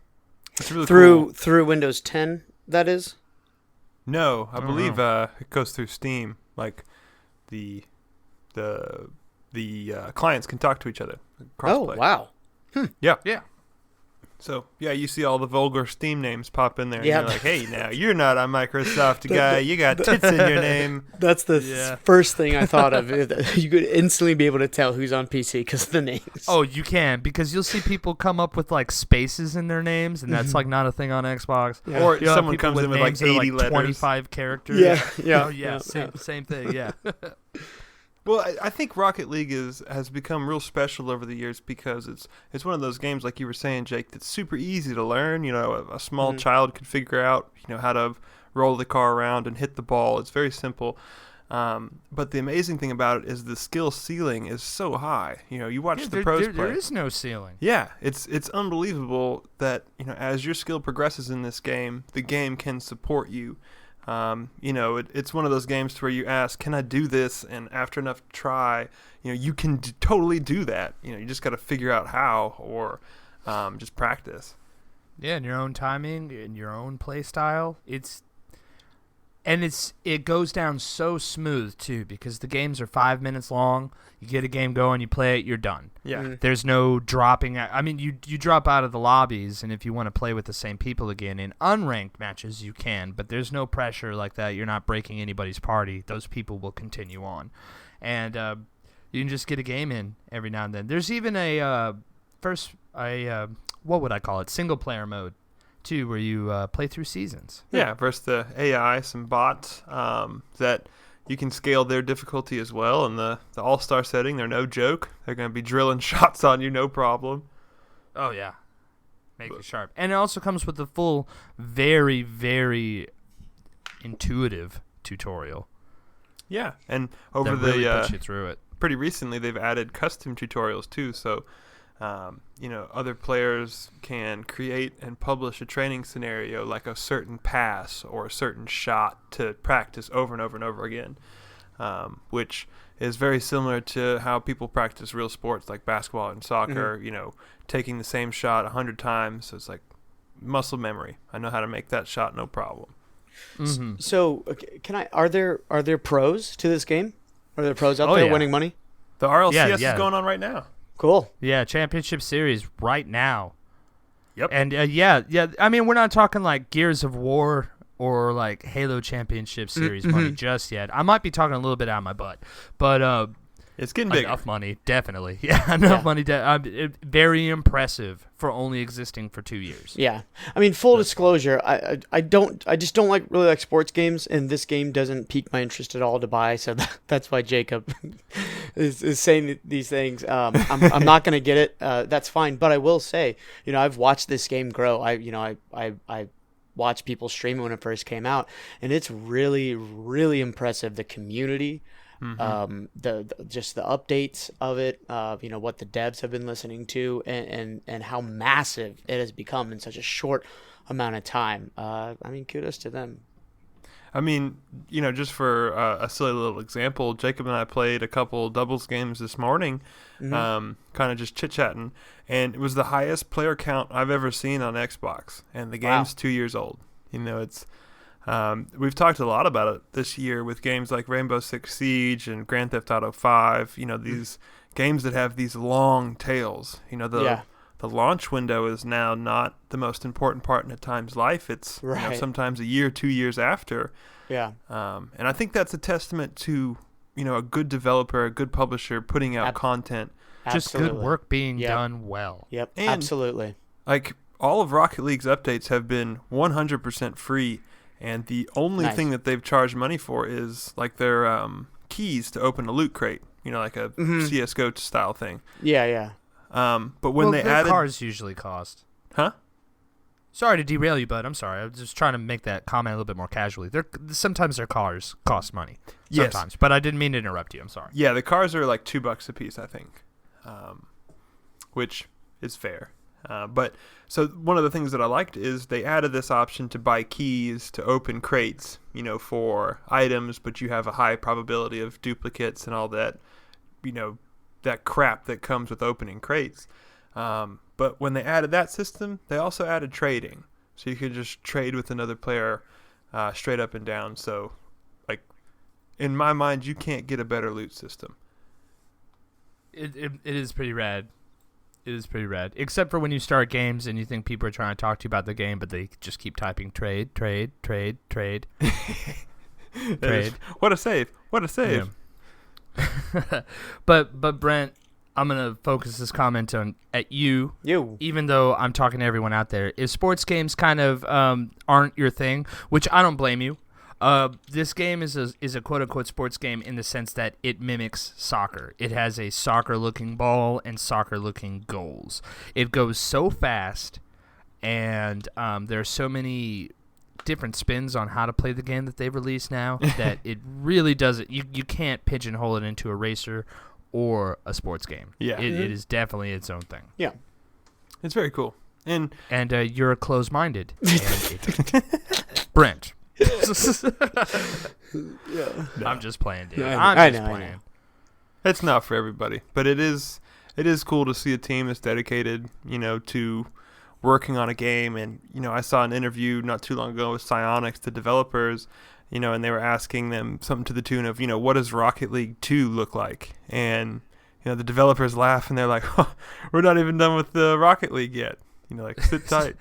It's really cool. Through Windows 10, that is? No, I believe it goes through Steam. Like the clients can talk to each other. Crossplay. Oh, wow. Yeah. Yeah. So, yeah, you see all the vulgar Steam names pop in there. Yeah. And you're like, hey, now, you're not a Microsoft guy. You got tits in your name. That's the first thing I thought of. You could instantly be able to tell who's on PC because of the names. Oh, you can, because you'll see people come up with like spaces in their names, and that's like not a thing on Xbox. Yeah. Or You'll have someone people comes in with like names that are, 80 letters. 25 characters. Yeah. Oh, yeah. Same thing, yeah. Well, I think Rocket League has become real special over the years because it's one of those games, like you were saying, Jake, that's super easy to learn. You know, a small child could figure out, how to roll the car around and hit the ball. It's very simple. But the amazing thing about it is the skill ceiling is so high. You watch the pros play. There is no ceiling. Yeah, it's unbelievable that, as your skill progresses in this game, the game can support you. It's one of those games where you ask, can I do this? And after enough try, you can totally do that. You just got to figure out how or just practice. Yeah, in your own timing, in your own play style. It goes down so smooth, too, because the games are 5 minutes long. You get a game going, you play it, you're done. Yeah. There's no dropping. I mean, you drop out of the lobbies, and if you want to play with the same people again in unranked matches, you can, but there's no pressure like that. You're not breaking anybody's party. Those people will continue on. And you can just get a game in every now and then. There's even what would I call it, single-player mode, too, where you play through seasons. Yeah, versus the AI, some bots that you can scale their difficulty as well. And the all-star setting, they're no joke. They're going to be drilling shots on you, no problem. Oh, yeah. Make it sharp. And it also comes with the full, very, very intuitive tutorial. Yeah, and over that really puts you through it. Pretty recently, they've added custom tutorials, too, so other players can create and publish a training scenario like a certain pass or a certain shot to practice over and over and over again, which is very similar to how people practice real sports like basketball and soccer, taking the same shot 100 times. So it's like muscle memory. I know how to make that shot, no problem. Mm-hmm. So are there pros to this game? Are there pros out there winning money? The RLCS is going on right now. Cool. Yeah, Championship Series right now. Yep. And I mean, we're not talking like Gears of War or like Halo Championship Series money just yet. I might be talking a little bit out of my butt, but it's getting bigger. Enough money, definitely. Yeah, enough money. Very impressive for only existing for 2 years. Yeah, I mean, full disclosure, I just don't really like sports games, and this game doesn't pique my interest at all to buy. So that's why Jacob is saying these things. I'm not gonna get it. That's fine, but I will say, I've watched this game grow. I watched people stream it when it first came out, and it's really, really impressive. The community. Just the updates of it, what the devs have been listening to, and how massive it has become in such a short amount of time. I mean, kudos to them. I mean, just for a silly little example, Jacob and I played a couple doubles games this morning, kind of just chit-chatting, and it was the highest player count I've ever seen on Xbox, and the game's 2 years old. It's we've talked a lot about it this year with games like Rainbow Six Siege and Grand Theft Auto 5, these games that have these long tails. The launch window is now not the most important part in a time's life. It's sometimes a year, 2 years after. Yeah. And I think that's a testament to, a good developer, a good publisher putting out content. Just good work being done well. Yep, and, absolutely. Like, all of Rocket League's updates have been 100% free, and the only thing that they've charged money for is, like, their keys to open a loot crate, like a CSGO style thing. Yeah. But when they added cars usually cost. Huh? Sorry to derail you, bud. I'm sorry. I was just trying to make that comment a little bit more casually. Sometimes their cars cost money. Sometimes, but I didn't mean to interrupt you. I'm sorry. Yeah, the cars are like $2 a piece, I think, which is fair. But so one of the things that I liked is they added this option to buy keys to open crates, for items, but you have a high probability of duplicates and all that, that crap that comes with opening crates. But when they added that system, they also added trading. So you could just trade with another player straight up and down. So, like, in my mind, you can't get a better loot system. It is pretty rad. It is pretty rad. Except for when you start games and you think people are trying to talk to you about the game, but they just keep typing trade. What a save. What a save. Yeah. But Brent, I'm going to focus this comment at you. Even though I'm talking to everyone out there. If sports games kind of aren't your thing, which I don't blame you, this game is a quote-unquote sports game in the sense that it mimics soccer. It has a soccer-looking ball and soccer-looking goals. It goes so fast, and there are so many different spins on how to play the game that they've released now that it really doesn't. You can't pigeonhole it into a racer or a sports game. Yeah, it is definitely its own thing. Yeah, it's very cool. And you're a closed-minded Brent. I'm just playing, dude. I'm just playing. It's not for everybody, but it is cool to see a team that's dedicated, to working on a game. And I saw an interview not too long ago with Psyonix, the developers, and they were asking them something to the tune of, what does Rocket League 2 look like? And the developers laugh and they're like, we're not even done with the Rocket League yet. Like, sit tight.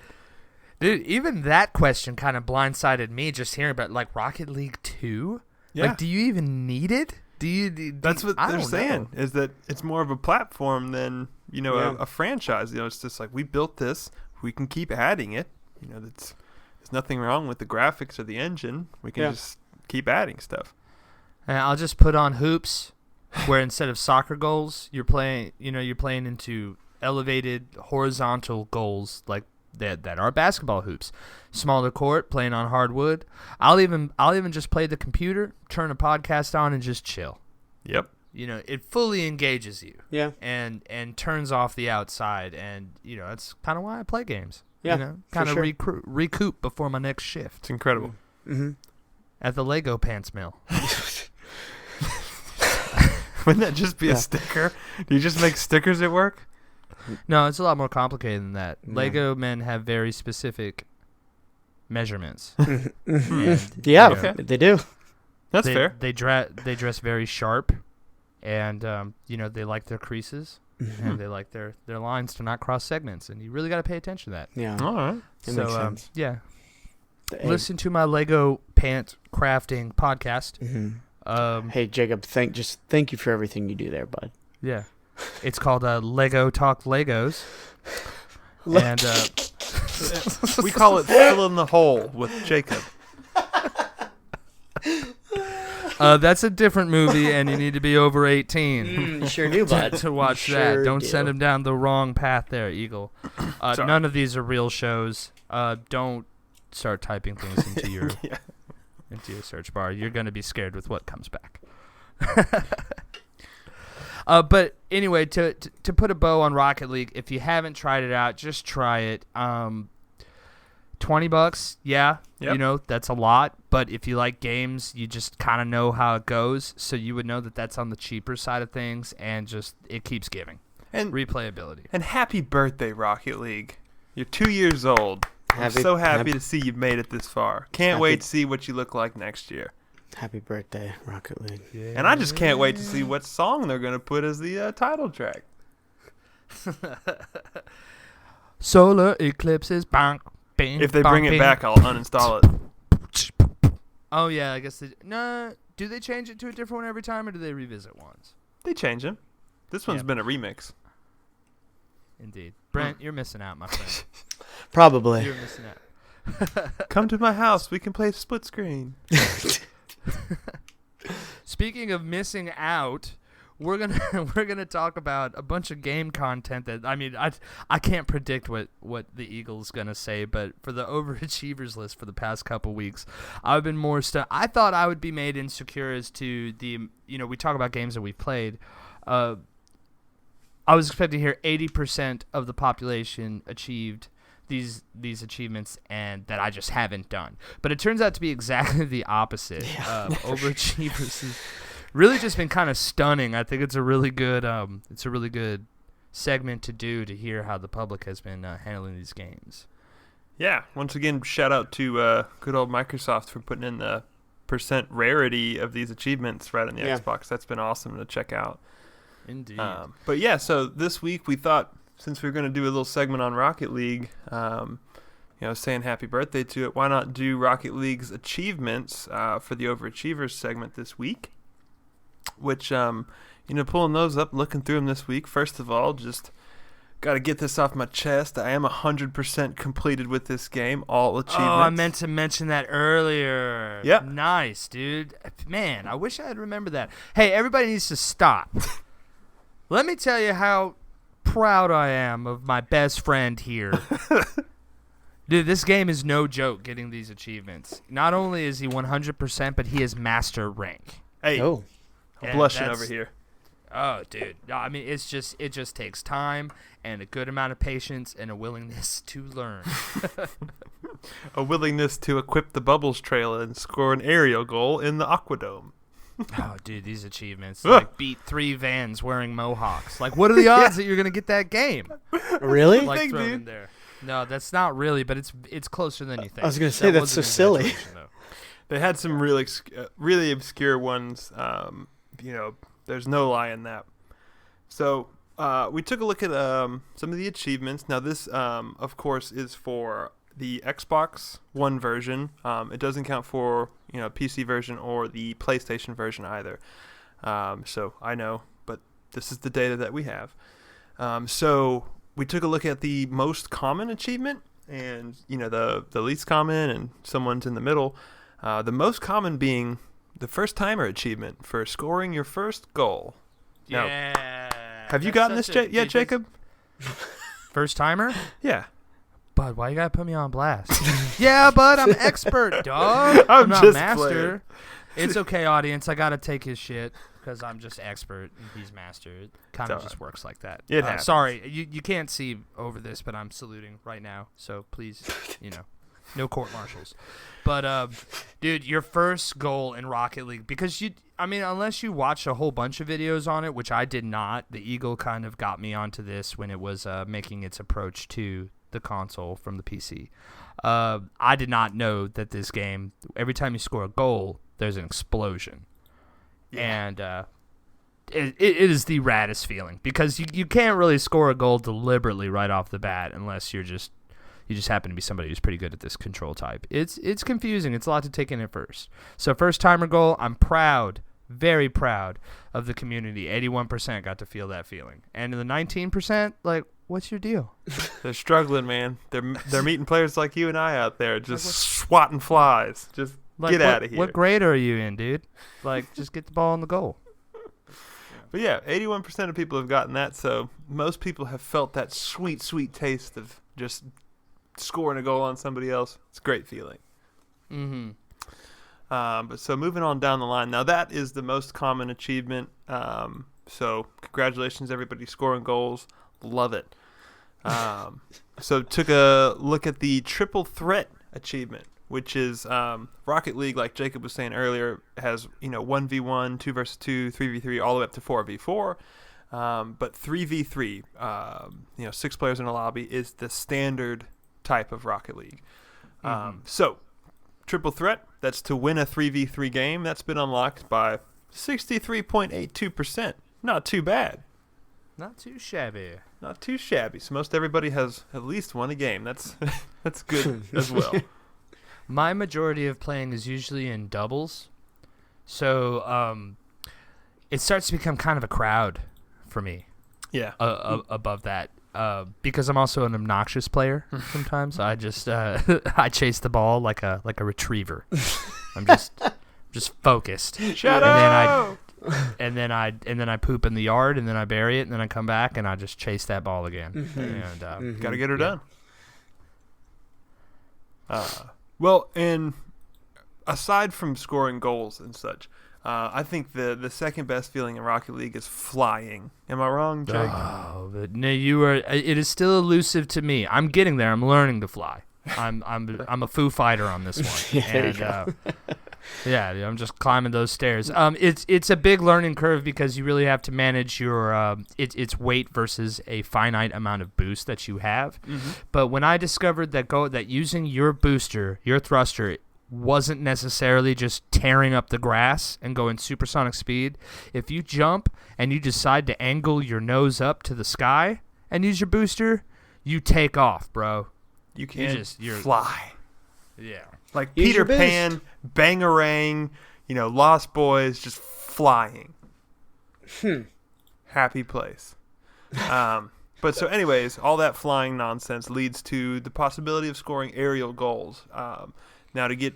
Dude, even that question kind of blindsided me just hearing about, like, Rocket League 2? Yeah. Like, do you even need it? That's what they're saying, is that it's more of a platform than, a franchise. It's just like, we built this. We can keep adding it. There's nothing wrong with the graphics or the engine. We can just keep adding stuff. And I'll just put on hoops where instead of soccer goals, you're playing into elevated horizontal goals like that are basketball hoops. Smaller court, playing on hardwood. I'll even just play the computer, turn a podcast on, and just chill. Yep. It fully engages you. Yeah. And turns off the outside, and that's kind of why I play games. Yeah. Kind of recoup before my next shift. It's incredible. Mm-hmm. At the Lego Pants Mill. Wouldn't that just be a sticker? Do you just make stickers at work? No, it's a lot more complicated than that. Yeah. Lego men have very specific measurements. They do. That's fair. They dress very sharp, and they like their creases, and they like their lines to not cross segments, and you really got to pay attention to that. Yeah. All right. That makes sense. Yeah. Listen to my Lego pant crafting podcast. Mm-hmm. Hey Jacob, thank you for everything you do there, bud. Yeah. It's called Lego Talk Legos. And we call it Fill in the Hole with Jacob. That's a different movie, and you need to be over 18. Sure do, bud. to watch that. Don't send him down the wrong path there, Eagle. None of these are real shows. Don't start typing things into your into your search bar. You're going to be scared with what comes back. But anyway, to put a bow on Rocket League, if you haven't tried it out, just try it. $20, yeah, Yep. that's a lot. But if you like games, you just kind of know how it goes, so you would know that that's on the cheaper side of things, and just it keeps giving And replayability. And happy birthday, Rocket League! You're 2 years old. I'm so happy to see you've made it this far. Can't wait to see what you look like next year. Happy birthday, Rocket League. Yeah. And I just can't wait to see what song they're going to put as the title track. Solar eclipses. Bonk, bing, If they bonk, bring it bing. back, I'll uninstall it. Oh, yeah, I guess no. Do they change it to a different one every time, or do they revisit ones? They change them. This one's Yeah. been a remix. Indeed. Brent, you're missing out, my friend. Probably. You're missing out. Come to my house. We can play split screen. Speaking of missing out, we're gonna talk about a bunch of game content that I can't predict what the Eagles gonna say, but for the overachievers list for the past couple weeks, I've been more I thought I would be made insecure as to the we talk about games that we've played. I was expecting to hear 80% of the population achieved these achievements, and that I just haven't done. But it turns out to be exactly the opposite. Overachievers has really just been kind of stunning. I think it's a really good segment to hear how the public has been handling these games. Yeah. Once again, shout out to good old Microsoft for putting in the percent rarity of these achievements right on the Xbox. That's been awesome to check out. Indeed. But yeah, so this week we thought, since we were going to do a little segment on Rocket League, saying happy birthday to it, why not do Rocket League's achievements for the Overachievers segment this week? Which, pulling those up, looking through them this week, first of all, just got to get this off my chest. I am 100% completed with this game, all achievements. Oh, I meant to mention that earlier. Yep. Nice, dude. Man, I wish I had remembered that. Hey, everybody needs to stop. Let me tell you how proud I am of my best friend here. Dude, this game is no joke getting these achievements. Not only is he 100%, but he is master rank. Hey, Oh. I'm blushing over here. Oh, dude. No, I mean, it just takes time and a good amount of patience and a willingness to learn. A willingness to equip the Bubbles trail and score an aerial goal in the Aquadome. Oh, dude, these achievements. Like, beat 3 vans wearing mohawks. Like, what are the odds that you're going to get that game? Really? Like, thrown in there. No, that's not really, but it's closer than you think. I was going to say, that's so silly. They had some really obscure ones. There's no lie in that. So we took a look at some of the achievements. Now this, of course, is for the Xbox One version. It doesn't count for PC version or the PlayStation version either. So I know, but this is the data that we have. So we took a look at the most common achievement and the least common, and someone's in the middle. The most common being the first timer achievement for scoring your first goal. Now, Yeah. have you gotten this yet, Jacob? First timer? Yeah. Bud, why you gotta put me on blast? Yeah, bud, I'm expert, dog. I'm not just master. It's okay, audience. I gotta take his shit because I'm just expert and he's master. It kind of just works like that. It happens. Sorry, you can't see over this, but I'm saluting right now. So please, no court martials. But dude, your first goal in Rocket League, because unless you watched a whole bunch of videos on it, which I did not. The Eagle kind of got me onto this when it was making its approach to the console from the PC. I did not know that this game, every time you score a goal, there's an explosion. Yeah. And it is the raddest feeling, because you can't really score a goal deliberately right off the bat unless you just happen to be somebody who's pretty good at this control type. It's confusing. It's a lot to take in at first. So first timer goal, I'm proud, very proud of the community. 81% got to feel that feeling. And the 19%, like, what's your deal? They're struggling, man. They're meeting players like you and I out there, just swatting flies. Just get out of here. What grade are you in, dude? Like, just get the ball in the goal. But yeah, 81% of people have gotten that, so most people have felt that sweet, sweet taste of just scoring a goal on somebody else. It's a great feeling. Mm-hmm. But so moving on down the line, now that is the most common achievement. So congratulations, everybody scoring goals. Love it. So took a look at the triple threat achievement, which is Rocket League, like Jacob was saying earlier, has 1v1, 2 versus 2, 3v3, all the way up to 4v4. But 3v3, 6 players in a lobby is the standard type of Rocket League. So triple threat, that's to win a 3v3 game. That's been unlocked by 63.82%. Not too bad. Not too shabby. Not too shabby. So most everybody has at least won a game. That's good as well. My majority of playing is usually in doubles. So it starts to become kind of a crowd for me. Yeah. Above that. Because I'm also an obnoxious player sometimes. I just I chase the ball like a retriever. I'm just focused. Shut up! And then I poop in the yard, and then I bury it, and then I come back and I just chase that ball again. And gotta get her done. Well, and aside from scoring goals and such, I think the second best feeling in Rocket League is flying. Am I wrong, Jake? Oh, but no, you are. It is still elusive to me. I'm getting there. I'm learning to fly. I'm a Foo Fighter on this one. Yeah, I'm just climbing those stairs. It's a big learning curve because you really have to manage your its weight versus a finite amount of boost that you have. But when I discovered that using your booster, your thruster, wasn't necessarily just tearing up the grass and going supersonic speed. If you jump and you decide to angle your nose up to the sky and use your booster, you take off, bro. You fly. Yeah. Like Use Peter your boost. Pan, Bangarang, Lost Boys, just flying. Happy place. But so anyways, all that flying nonsense leads to the possibility of scoring aerial goals. Now, to get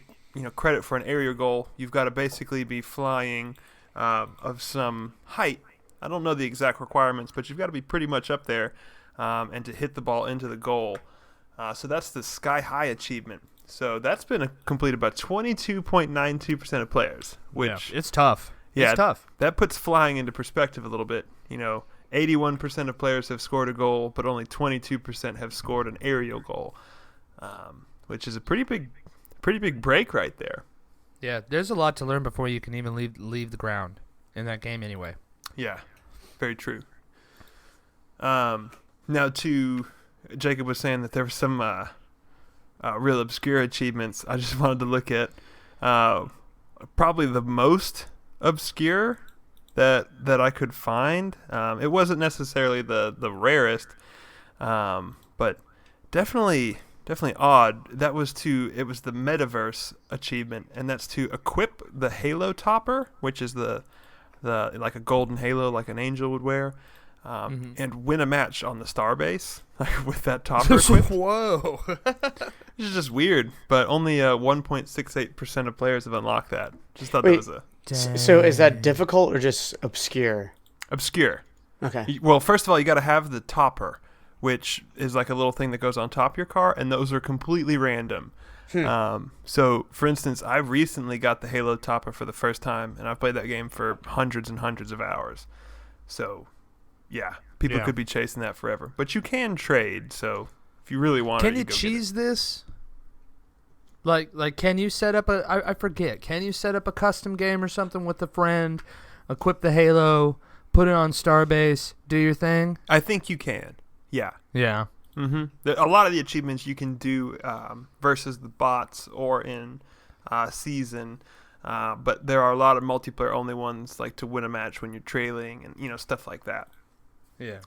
credit for an aerial goal, you've got to basically be flying of some height. I don't know the exact requirements, but you've got to be pretty much up there and to hit the ball into the goal. So that's the Sky High achievement. So that's been completed by 22.92% of players, which it's tough. Yeah, it's tough. That puts flying into perspective a little bit. 81% of players have scored a goal, but only 22% have scored an aerial goal, which is a pretty big break right there. Yeah, there's a lot to learn before you can even leave the ground in that game anyway. Yeah, very true. Now, Jacob was saying that there were some real obscure achievements. I just wanted to look at probably the most obscure that I could find. It wasn't necessarily the rarest, but definitely odd. It was the Metaverse achievement, and that's to equip the Halo topper, which is the like a golden halo like an angel would wear, and win a match on the starbase with that topper equipped. Whoa. Which is just weird, but only 1.68% of players have unlocked that. Just thought that was So is that difficult or just obscure? Obscure. Okay. Well, first of all, you got to have the topper, which is like a little thing that goes on top of your car, and those are completely random. So, for instance, I recently got the Halo topper for the first time, and I've played that game for hundreds and hundreds of hours. So, yeah, people could be chasing that forever. But you can trade, so if you really want Can it, you cheese this? Like, can you set up I forget, can you set up a custom game or something with a friend, equip the Halo, put it on Starbase, do your thing? I think you can. Yeah. Yeah. A lot of the achievements you can do versus the bots or in season, but there are a lot of multiplayer only ones, like to win a match when you're trailing and stuff like that. Yeah.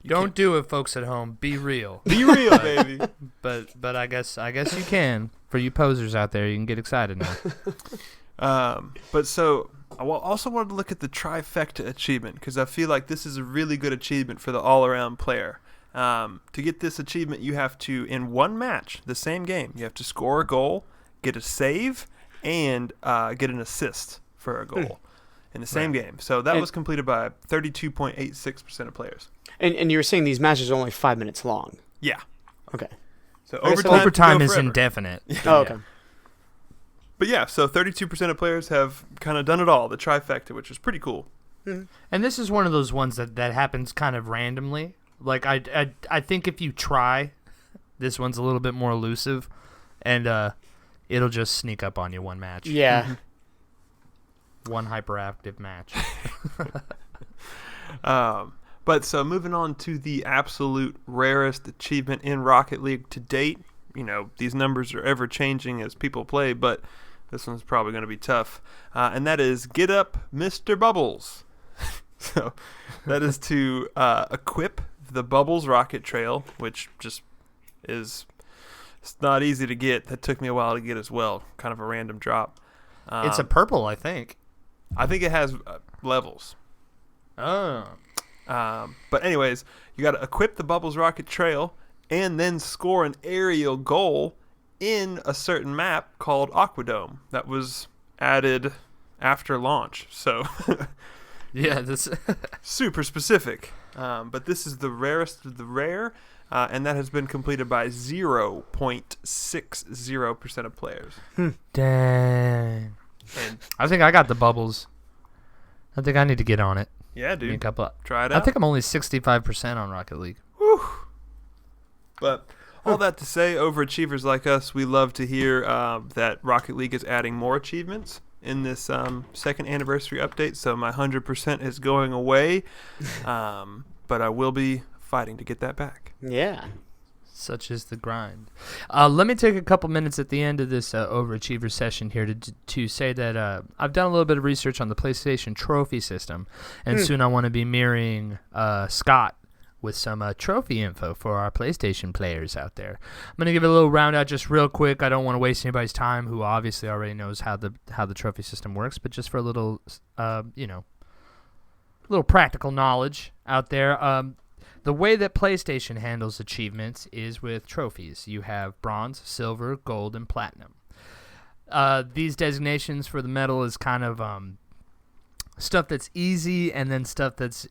Don't do it, folks at home. Be real. Be real, baby. But I guess you can. For you posers out there, you can get excited now. But so I also wanted to look at the trifecta achievement because I feel like this is a really good achievement for the all-around player. To get this achievement, you have to, in one match, the same game, you have to score a goal, get a save, and get an assist for a goal in the same game. So that was completed by 32.86% of players. And you were saying these matches are only 5 minutes long. Yeah. Okay. So overtime is indefinite. Oh, okay. But yeah, so 32% of players have kind of done it all, the trifecta, which is pretty cool. And this is one of those ones that happens kind of randomly. Like I think if you try, this one's a little bit more elusive, and it'll just sneak up on you one match. Yeah. One hyperactive match. But so moving on to the absolute rarest achievement in Rocket League to date. These numbers are ever changing as people play, but this one's probably going to be tough. And that is Get Up, Mr. Bubbles. So that is to equip the Bubbles rocket trail, which just it's not easy to get. That took me a while to get as well. Kind of a random drop. It's a purple, I think. I think it has levels. Oh. But anyways, you got to equip the Bubbles rocket trail and then score an aerial goal in a certain map called Aquadome that was added after launch. So yeah, this super specific. But this is the rarest of the rare, and that has been completed by 0.60% of players. Dang. And I think I got the Bubbles. I think I need to get on it. yeah, dude. Try it I out. think I'm only 65% on Rocket League. Whew. But all that to say, overachievers like us, we love to hear that Rocket League is adding more achievements in this second anniversary update. So my 100% is going away, but I will be fighting to get that back. Yeah. Such is the grind. Let me take a couple minutes at the end of this overachiever session here to say that I've done a little bit of research on the PlayStation trophy system, and soon I want to be mirroring Scott with some trophy info for our PlayStation players out there. I'm going to give it a little round out just real quick. I don't want to waste anybody's time who obviously already knows how the trophy system works, but just for a little, little practical knowledge out there. The way that PlayStation handles achievements is with trophies. You have bronze, silver, gold, and platinum. These designations for the medal is kind of stuff that's easy, and then stuff that's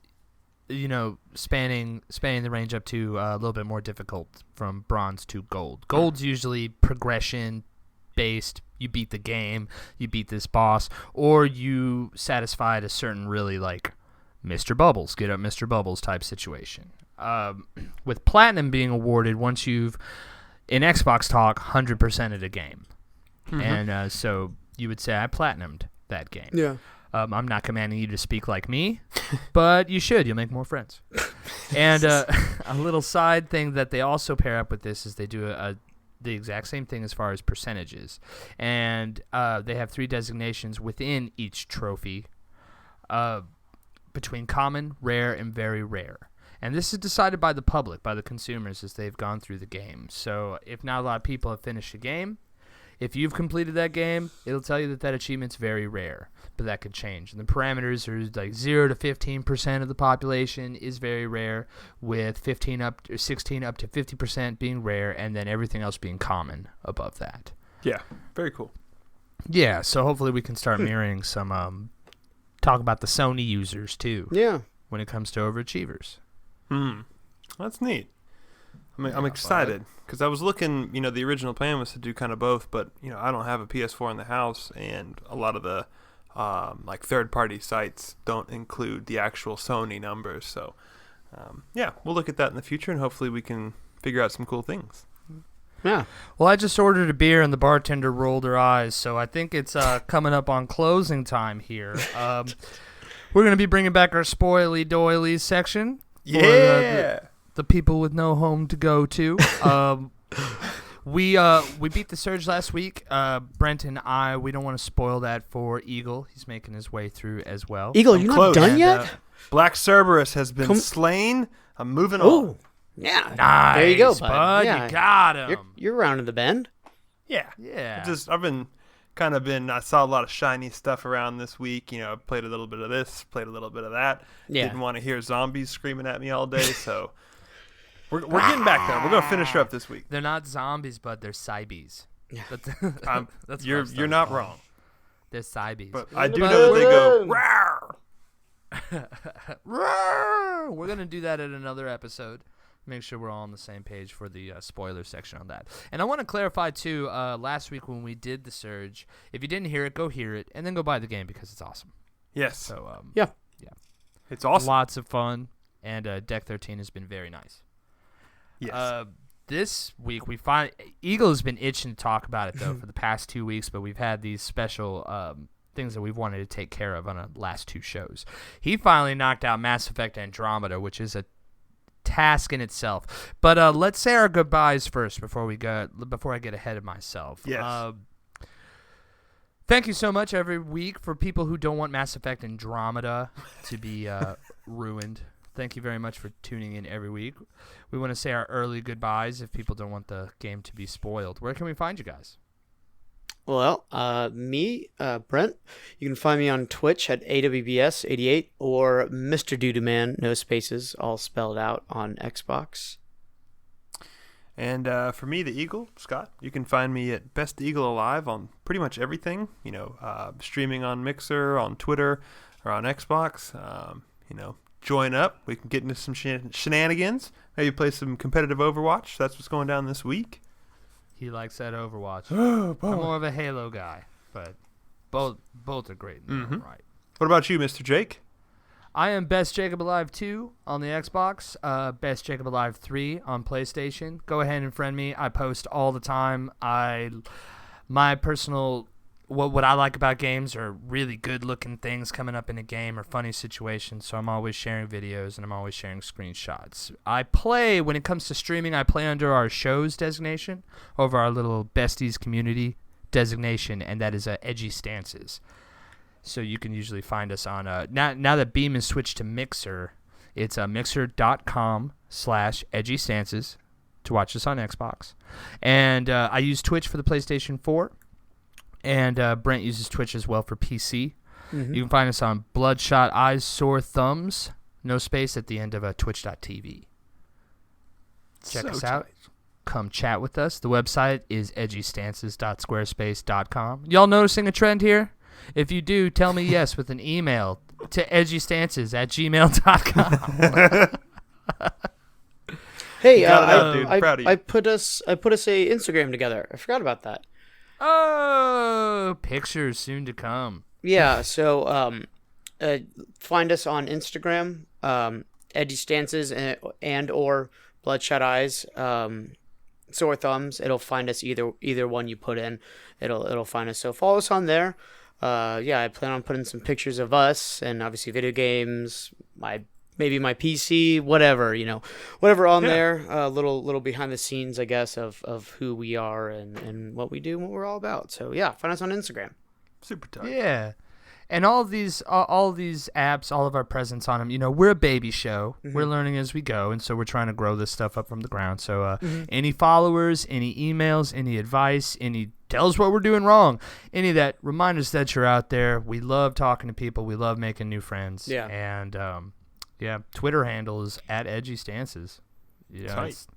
spanning the range up to a little bit more difficult from bronze to gold. Gold's usually progression based. You beat the game, you beat this boss, or you satisfied a certain really like Mr. Bubbles, get up Mr. Bubbles type situation. With platinum being awarded once you've, in Xbox talk, 100% of the game. Mm-hmm. And so you would say, I platinumed that game. Yeah. I'm not commanding you to speak like me, but you should. You'll make more friends. And a little side thing that they also pair up with this is they do the exact same thing as far as percentages. And they have 3 designations within each trophy between common, rare, and very rare. And this is decided by the public, by the consumers, as they've gone through the game. So if not a lot of people have finished the game, if you've completed that game, it'll tell you that achievement's very rare, but that could change. And the parameters are like 0 to 15% of the population is very rare, with 16 up to 50% being rare, and then everything else being common above that. Yeah, very cool. Yeah, so hopefully we can start mirroring some talk about the Sony users too. Yeah. When it comes to overachievers. That's neat. I'm excited because I was looking, the original plan was to do kind of both, but, I don't have a PS4 in the house, and a lot of the third-party sites don't include the actual Sony numbers. So, we'll look at that in the future, and hopefully we can figure out some cool things. Yeah. Well, I just ordered a beer, and the bartender rolled her eyes, so I think it's coming up on closing time here. We're going to be bringing back our spoily doilies section. Yeah. The people with no home to go to. We beat the Surge last week. Brent and I, we don't want to spoil that for Eagle. He's making his way through as well. Eagle, you're not done yet? Black Cerberus has been slain. I'm moving on. Yeah. Nice, there you go, bud. Yeah. You got him. You're rounding the bend. Yeah. Yeah. I saw a lot of shiny stuff around this week. Played a little bit of this, played a little bit of that. Yeah. Didn't want to hear zombies screaming at me all day, so we're getting back there. We're going to finish her up this week. They're not zombies, but they're cybies. Yeah. That's you're not wrong. They're cybies. But I do know that they go, rawr. We're going to do that in another episode. Make sure we're all on the same page for the spoiler section on that. And I want to clarify, too, last week when we did the Surge, if you didn't hear it, go hear it, and then go buy the game because it's awesome. Yes. So, yeah. It's awesome. Lots of fun. and Deck 13 has been very nice. Yes. This week we find Eagle has been itching to talk about it though for the past 2 weeks, but we've had these special things that we've wanted to take care of on the last 2 shows. He finally knocked out Mass Effect Andromeda, which is a task in itself. But let's say our goodbyes first before I get ahead of myself. Yes. Thank you so much every week for people who don't want Mass Effect Andromeda to be ruined. Thank you very much for tuning in every week. We want to say our early goodbyes if people don't want the game to be spoiled. Where can we find you guys? Well, me, Brent, you can find me on Twitch at AWBS88 or Mr. Doodoo-Man, no spaces, all spelled out on Xbox. And for me, the Eagle, Scott, you can find me at Best Eagle Alive on pretty much everything. Streaming on Mixer, on Twitter, or on Xbox. Join up. We can get into some shenanigans. Maybe play some competitive Overwatch. That's what's going down this week. He likes that Overwatch. I'm more of a Halo guy, but both are great. Right. What about you, Mr. Jake? I am Best Jacob Alive 2 on the Xbox, Best Jacob Alive 3 on PlayStation. Go ahead and friend me. I post all the time. My personal what I like about games are really good-looking things coming up in a game or funny situations, so I'm always sharing videos and I'm always sharing screenshots. When it comes to streaming, I play under our shows designation over our little besties community designation, and that is Edgy Stances. So you can usually find us on now that Beam has switched to Mixer, it's mixer.com/Edgy Stances to watch us on Xbox. And I use Twitch for the PlayStation 4. And Brent uses Twitch as well for PC. Mm-hmm. You can find us on BloodShotEyesSoreThumbs, no space at the end of twitch.tv. Check us out. Come chat with us. The website is edgystances.squarespace.com. Y'all noticing a trend here? If you do, tell me yes with an email to edgystances@gmail.com. Hey, I put us a Instagram together. I forgot about that. Oh, pictures soon to come. Yeah, so find us on Instagram, Edgy Stances and or Bloodshot Eyes, Sore Thumbs. It'll find us either one you put in. It'll find us. So follow us on there. I plan on putting some pictures of us and obviously video games, maybe my PC, whatever on there. A little behind the scenes, I guess, of who we are and what we do and what we're all about. So yeah, find us on Instagram. Super tight. Yeah. And all of these apps, all of our presence on them, we're a baby show. Mm-hmm. We're learning as we go, and so we're trying to grow this stuff up from the ground. So any followers, any emails, any advice, tell us what we're doing wrong, any of that, remind us that you're out there. We love talking to people. We love making new friends. Yeah. And Twitter handle is @EdgyStances. It's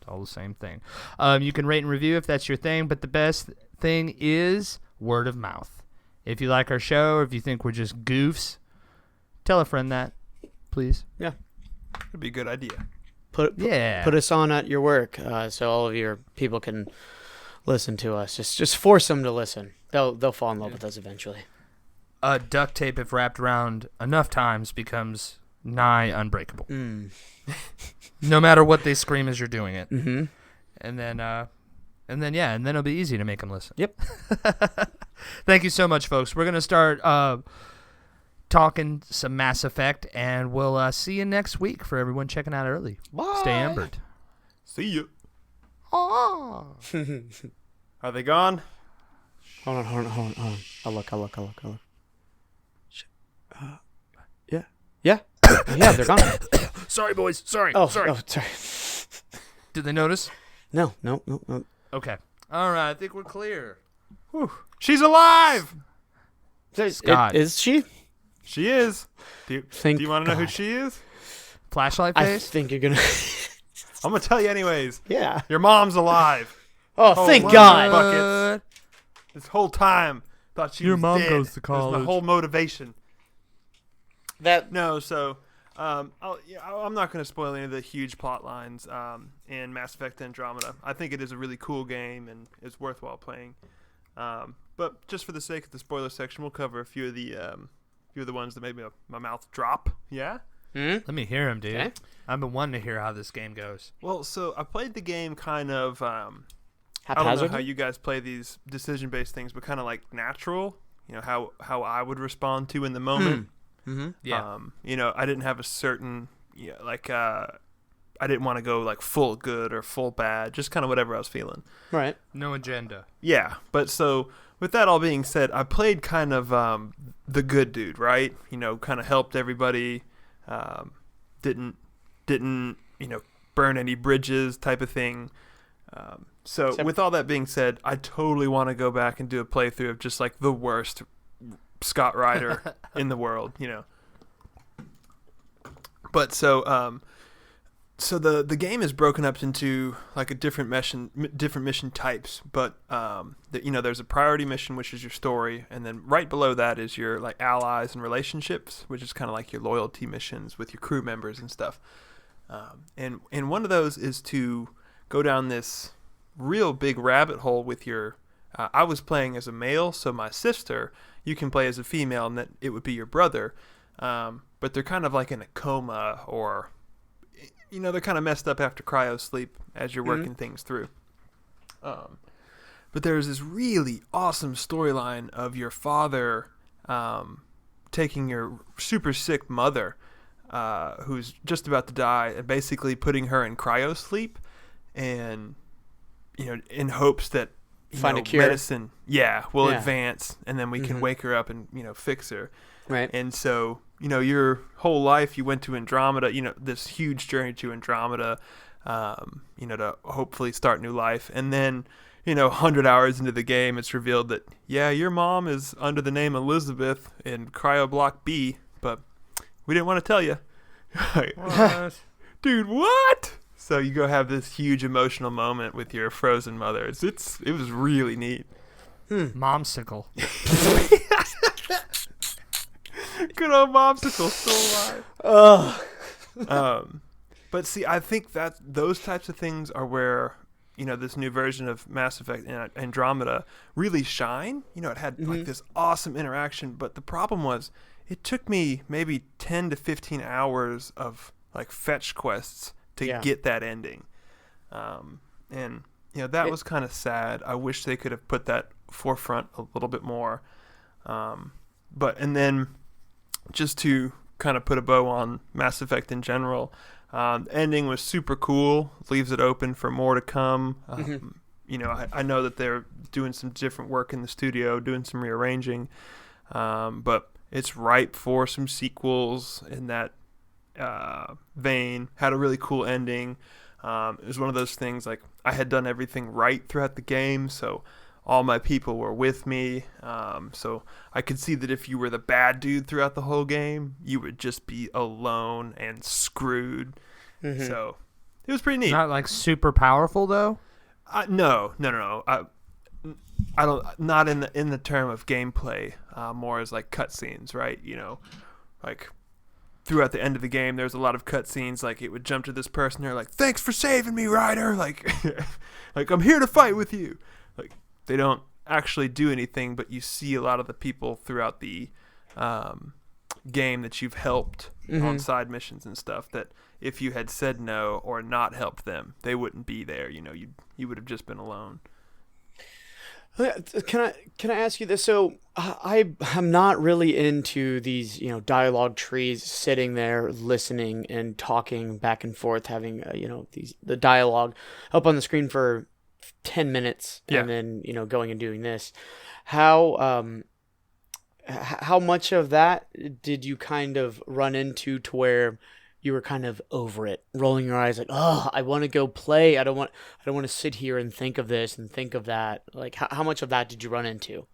all the same thing. You can rate and review if that's your thing, but the best thing is word of mouth. If you like our show, or if you think we're just goofs, tell a friend that, please. Yeah. That'd be a good idea. Put us on at your work, so all of your people can listen to us. Just force them to listen. They'll fall in love with us eventually. Duct tape, if wrapped around enough times, becomes nigh unbreakable. No matter what they scream as you're doing it. Mm-hmm. And then it'll be easy to make them listen. Yep. Thank you so much, folks. We're going to start talking some Mass Effect, and we'll see you next week for everyone checking out early. Bye. Stay ambered. See you. Oh. Are they gone? Hold on. I'll look. Yeah. Yeah, they're gone. Sorry, boys. Sorry. Sorry. Did they notice? No. Okay. All right. I think we're clear. Whew. She's alive! Scott. Is she? She is. Do you want to know who she is? Flashlight I face? think you're going to... I'm going to tell you anyways. Yeah. Your mom's alive. Oh, thank God. Buckets. This whole time, thought she Your was mom dead. goes to That was college. my whole motivation. No, so... I'm not going to spoil any of the huge plot lines in Mass Effect Andromeda. I think it is a really cool game and it's worthwhile playing. But just for the sake of the spoiler section, we'll cover a few of the ones that made my mouth drop. Yeah. Let me hear him, dude. Okay. I've been wanting to hear how this game goes. Well, so I played the game kind of. I don't know Haphazardly? how you guys play these decision-based things, but kind of like natural. You know how I would respond to in the moment. Mm-hmm. Yeah. You know, I didn't have a certain I didn't want to go like full good or full bad, just kind of whatever I was feeling. Right. No agenda. Yeah, but so with that all being said, I played kind of the good dude, right? You know, kind of helped everybody, didn't burn any bridges type of thing. So with all that being said, I totally want to go back and do a playthrough of just like the worst Scott Ryder in the world, you know. But so the game is broken up into like a different mission types, but there's a priority mission, which is your story, and then right below that is your like allies and relationships, which is kind of like your loyalty missions with your crew members and stuff. And one of those is to go down this real big rabbit hole with your. I was playing as a male, so my sister. You can play as a female, and that it would be your brother. But they're kind of like in a coma, or they're kind of messed up after cryo sleep as you're working things through. But there's this really awesome storyline of your father taking your super sick mother, who's just about to die, and basically putting her in cryo sleep, and in hopes that find a cure. Medicine, will advance, and then we can wake her up and fix her. Right. And so your whole life you went to Andromeda, this huge journey to Andromeda, to hopefully start new life, and then 100 hours into the game, it's revealed that your mom is under the name Elizabeth in Cryo Block B, but we didn't want to tell you. What? Dude, what? So you go have this huge emotional moment with your frozen mother. It was really neat. Momsicle. Good old Momsicle, still alive. But see, I think that those types of things are where this new version of Mass Effect and Andromeda really shine. It had like this awesome interaction, but the problem was it took me maybe 10 to 15 hours of like fetch quests to get that ending. And that was kind of sad. I wish they could have put that forefront a little bit more. And then just to kind of put a bow on Mass Effect in general, the ending was super cool. Leaves it open for more to come. I know that they're doing some different work in the studio, doing some rearranging, but it's ripe for some sequels in that vein. Had a really cool ending. It was one of those things like I had done everything right throughout the game, so all my people were with me. So I could see that if you were the bad dude throughout the whole game, you would just be alone and screwed. So it was pretty neat. Not like super powerful though. No. I don't. Not in the term of gameplay. More as like cutscenes, right? Like throughout the end of the game, there's a lot of cutscenes. Like it would jump to this person, they're like, "Thanks for saving me, Ryder." Like, like I'm here to fight with you. Like they don't actually do anything, but you see a lot of the people throughout the game that you've helped on side missions and stuff. That if you had said no or not helped them, they wouldn't be there. You would have just been alone. Can I ask you this? So I'm not really into these dialogue trees, sitting there listening and talking back and forth, having the dialogue up on the screen for 10 minutes and then going and doing this. How much of that did you kind of run into to where you were kind of over it, rolling your eyes like, oh, I want to go play. I don't want to sit here and think of this and think of that. Like, how much of that did you run into?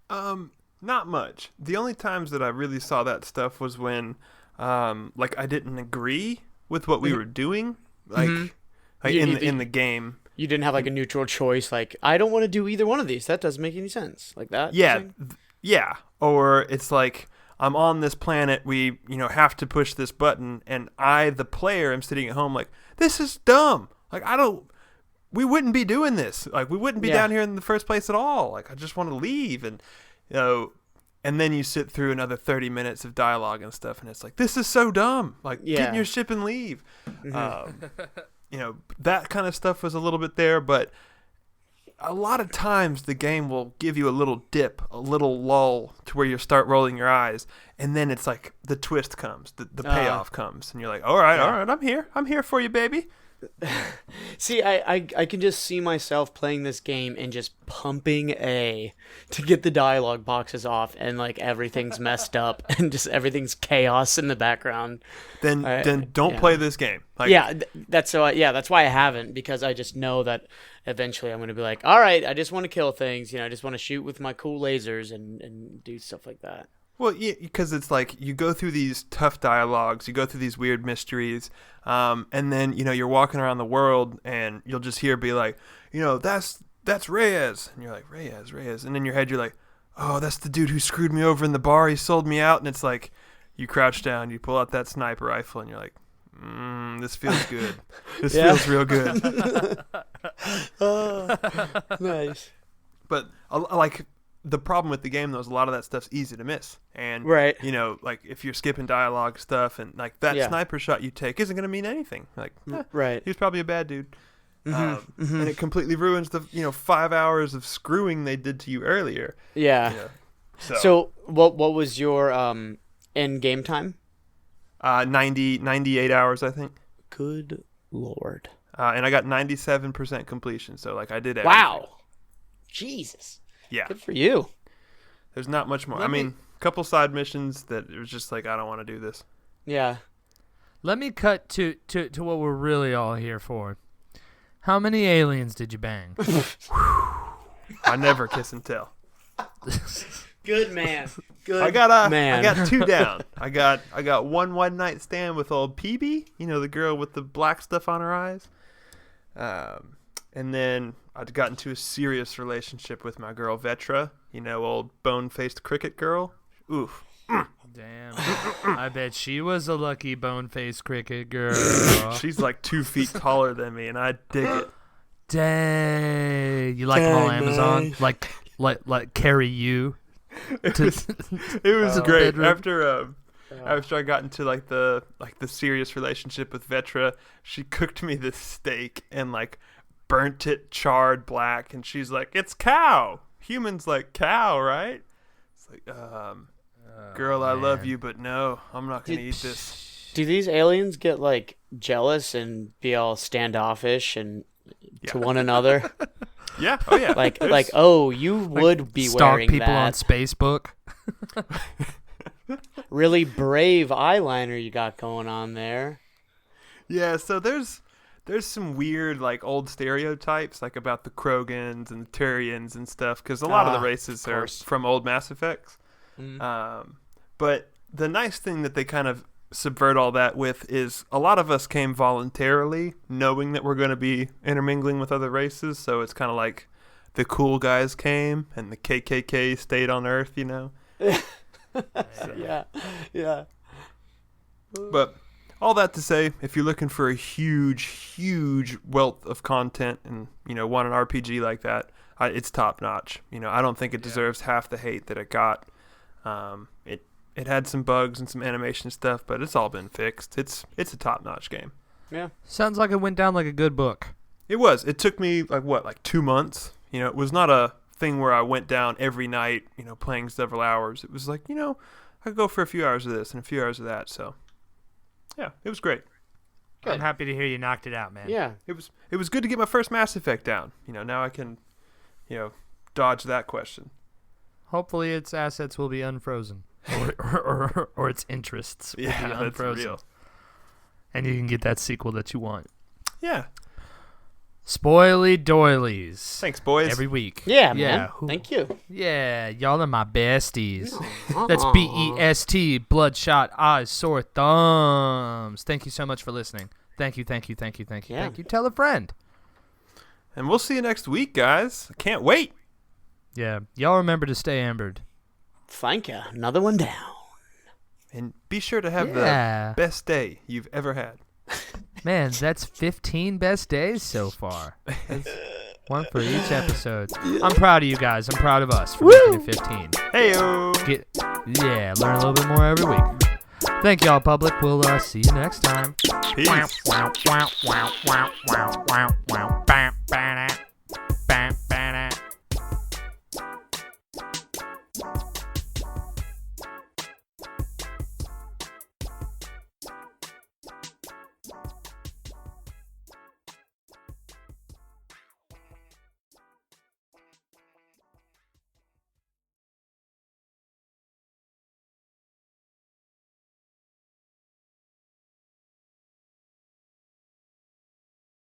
Not much. The only times that I really saw that stuff was when, like, I didn't agree with what we were doing, like in the game. You didn't have like a neutral choice, like, I don't want to do either one of these. That doesn't make any sense, like that. Yeah. Or it's like, I'm on this planet, we, have to push this button, and I, the player, am sitting at home like, this is dumb. Like, we wouldn't be doing this. Like, we wouldn't be down here in the first place at all. Like, I just want to leave. And, and then you sit through another 30 minutes of dialogue and stuff, and it's like, this is so dumb. Like, get in your ship and leave. That kind of stuff was a little bit there, but a lot of times the game will give you a little dip, a little lull to where you start rolling your eyes, and then it's like the twist comes, the payoff comes, and you're like, all right, I'm here for you, baby. See, I can just see myself playing this game and just pumping A to get the dialogue boxes off, and like everything's messed up and just everything's chaos in the background. Then don't play this game. Like, that's why I haven't, because I just know that eventually I'm going to be like, all right, I just want to kill things, I just want to shoot with my cool lasers and do stuff like that. Well, yeah, because it's like you go through these tough dialogues, you go through these weird mysteries, and then you're walking around the world, and you'll just be like, that's Reyes, and you're like, Reyes, and in your head you're like, oh, that's the dude who screwed me over in the bar, he sold me out, and it's like you crouch down, you pull out that sniper rifle, and you're like, this feels good, this feels real good. Oh, nice. But like, the problem with the game, though, is a lot of that stuff's easy to miss. And, right. Like, if you're skipping dialogue stuff, and, like, that sniper shot you take isn't going to mean anything. Like, right. He was probably a bad dude. And it completely ruins the, 5 hours of screwing they did to you earlier. Yeah. So what was your end game time? 98 hours, I think. Good Lord. And I got 97% completion, so, like, I did everything. Wow. Jesus. Yeah. Good for you. There's not much more. A couple side missions that it was just like, I don't want to do this. Yeah. Let me cut to what we're really all here for. How many aliens did you bang? I never kiss and tell. Good man. I got 2 down. I got one night stand with old PB, the girl with the black stuff on her eyes. And then I'd gotten into a serious relationship with my girl Vetra, old bone-faced cricket girl. Oof. Damn. I bet she was a lucky bone-faced cricket girl. She's like 2 feet taller than me, and I dig it. Dang. You like them all Amazon? Like carry you? It was great. Bedroom. After I got into like the serious relationship with Vetra, she cooked me this steak and like burnt it charred black, and she's like, it's cow. Humans like cow, right? It's like, girl, I love you, but no, I'm not gonna eat this. Do these aliens get like jealous and be all standoffish and to one another? Yeah. Oh yeah. You would be stalk wearing people that. on Facebook. Really brave eyeliner you got going on there. Yeah. So there's some weird like old stereotypes like about the Krogans and the Turians and stuff, because a lot of the races are from old Mass Effects. Mm-hmm. But the nice thing that they kind of subvert all that with is a lot of us came voluntarily knowing that we're going to be intermingling with other races, so it's kind of like the cool guys came and the KKK stayed on Earth, Yeah. But all that to say, if you're looking for a huge wealth of content and, want an RPG like that, it's top notch. I don't think it deserves half the hate that it got. It had some bugs and some animation stuff, but it's all been fixed. It's a top notch game. Yeah. Sounds like it went down like a good book. It was. It took me like 2 months. It was not a thing where I went down every night, playing several hours. It was like, I could go for a few hours of this and a few hours of that. So, yeah, it was great. Good. I'm happy to hear you knocked it out, man. Yeah. It was good to get my first Mass Effect down. Now I can, dodge that question. Hopefully its assets will be unfrozen. Or its interests will be unfrozen. That's real. And you can get that sequel that you want. Yeah. Spoily doilies. Thanks, boys. Every week. Yeah, man. Thank you. Yeah, y'all are my besties. That's B.E.S.T. Bloodshot Eyes Sore Thumbs. Thank you so much for listening. Thank you. Yeah. Thank you. Tell a friend. And we'll see you next week, guys. I can't wait. Yeah. Y'all remember to stay ambered. Thank you. Another one down. And be sure to have the best day you've ever had. Man, that's 15 best days so far. One for each episode. I'm proud of you guys. I'm proud of us for making it 15. Hey-o. Learn a little bit more every week. Thank y'all, public. We'll see you next time. Peace.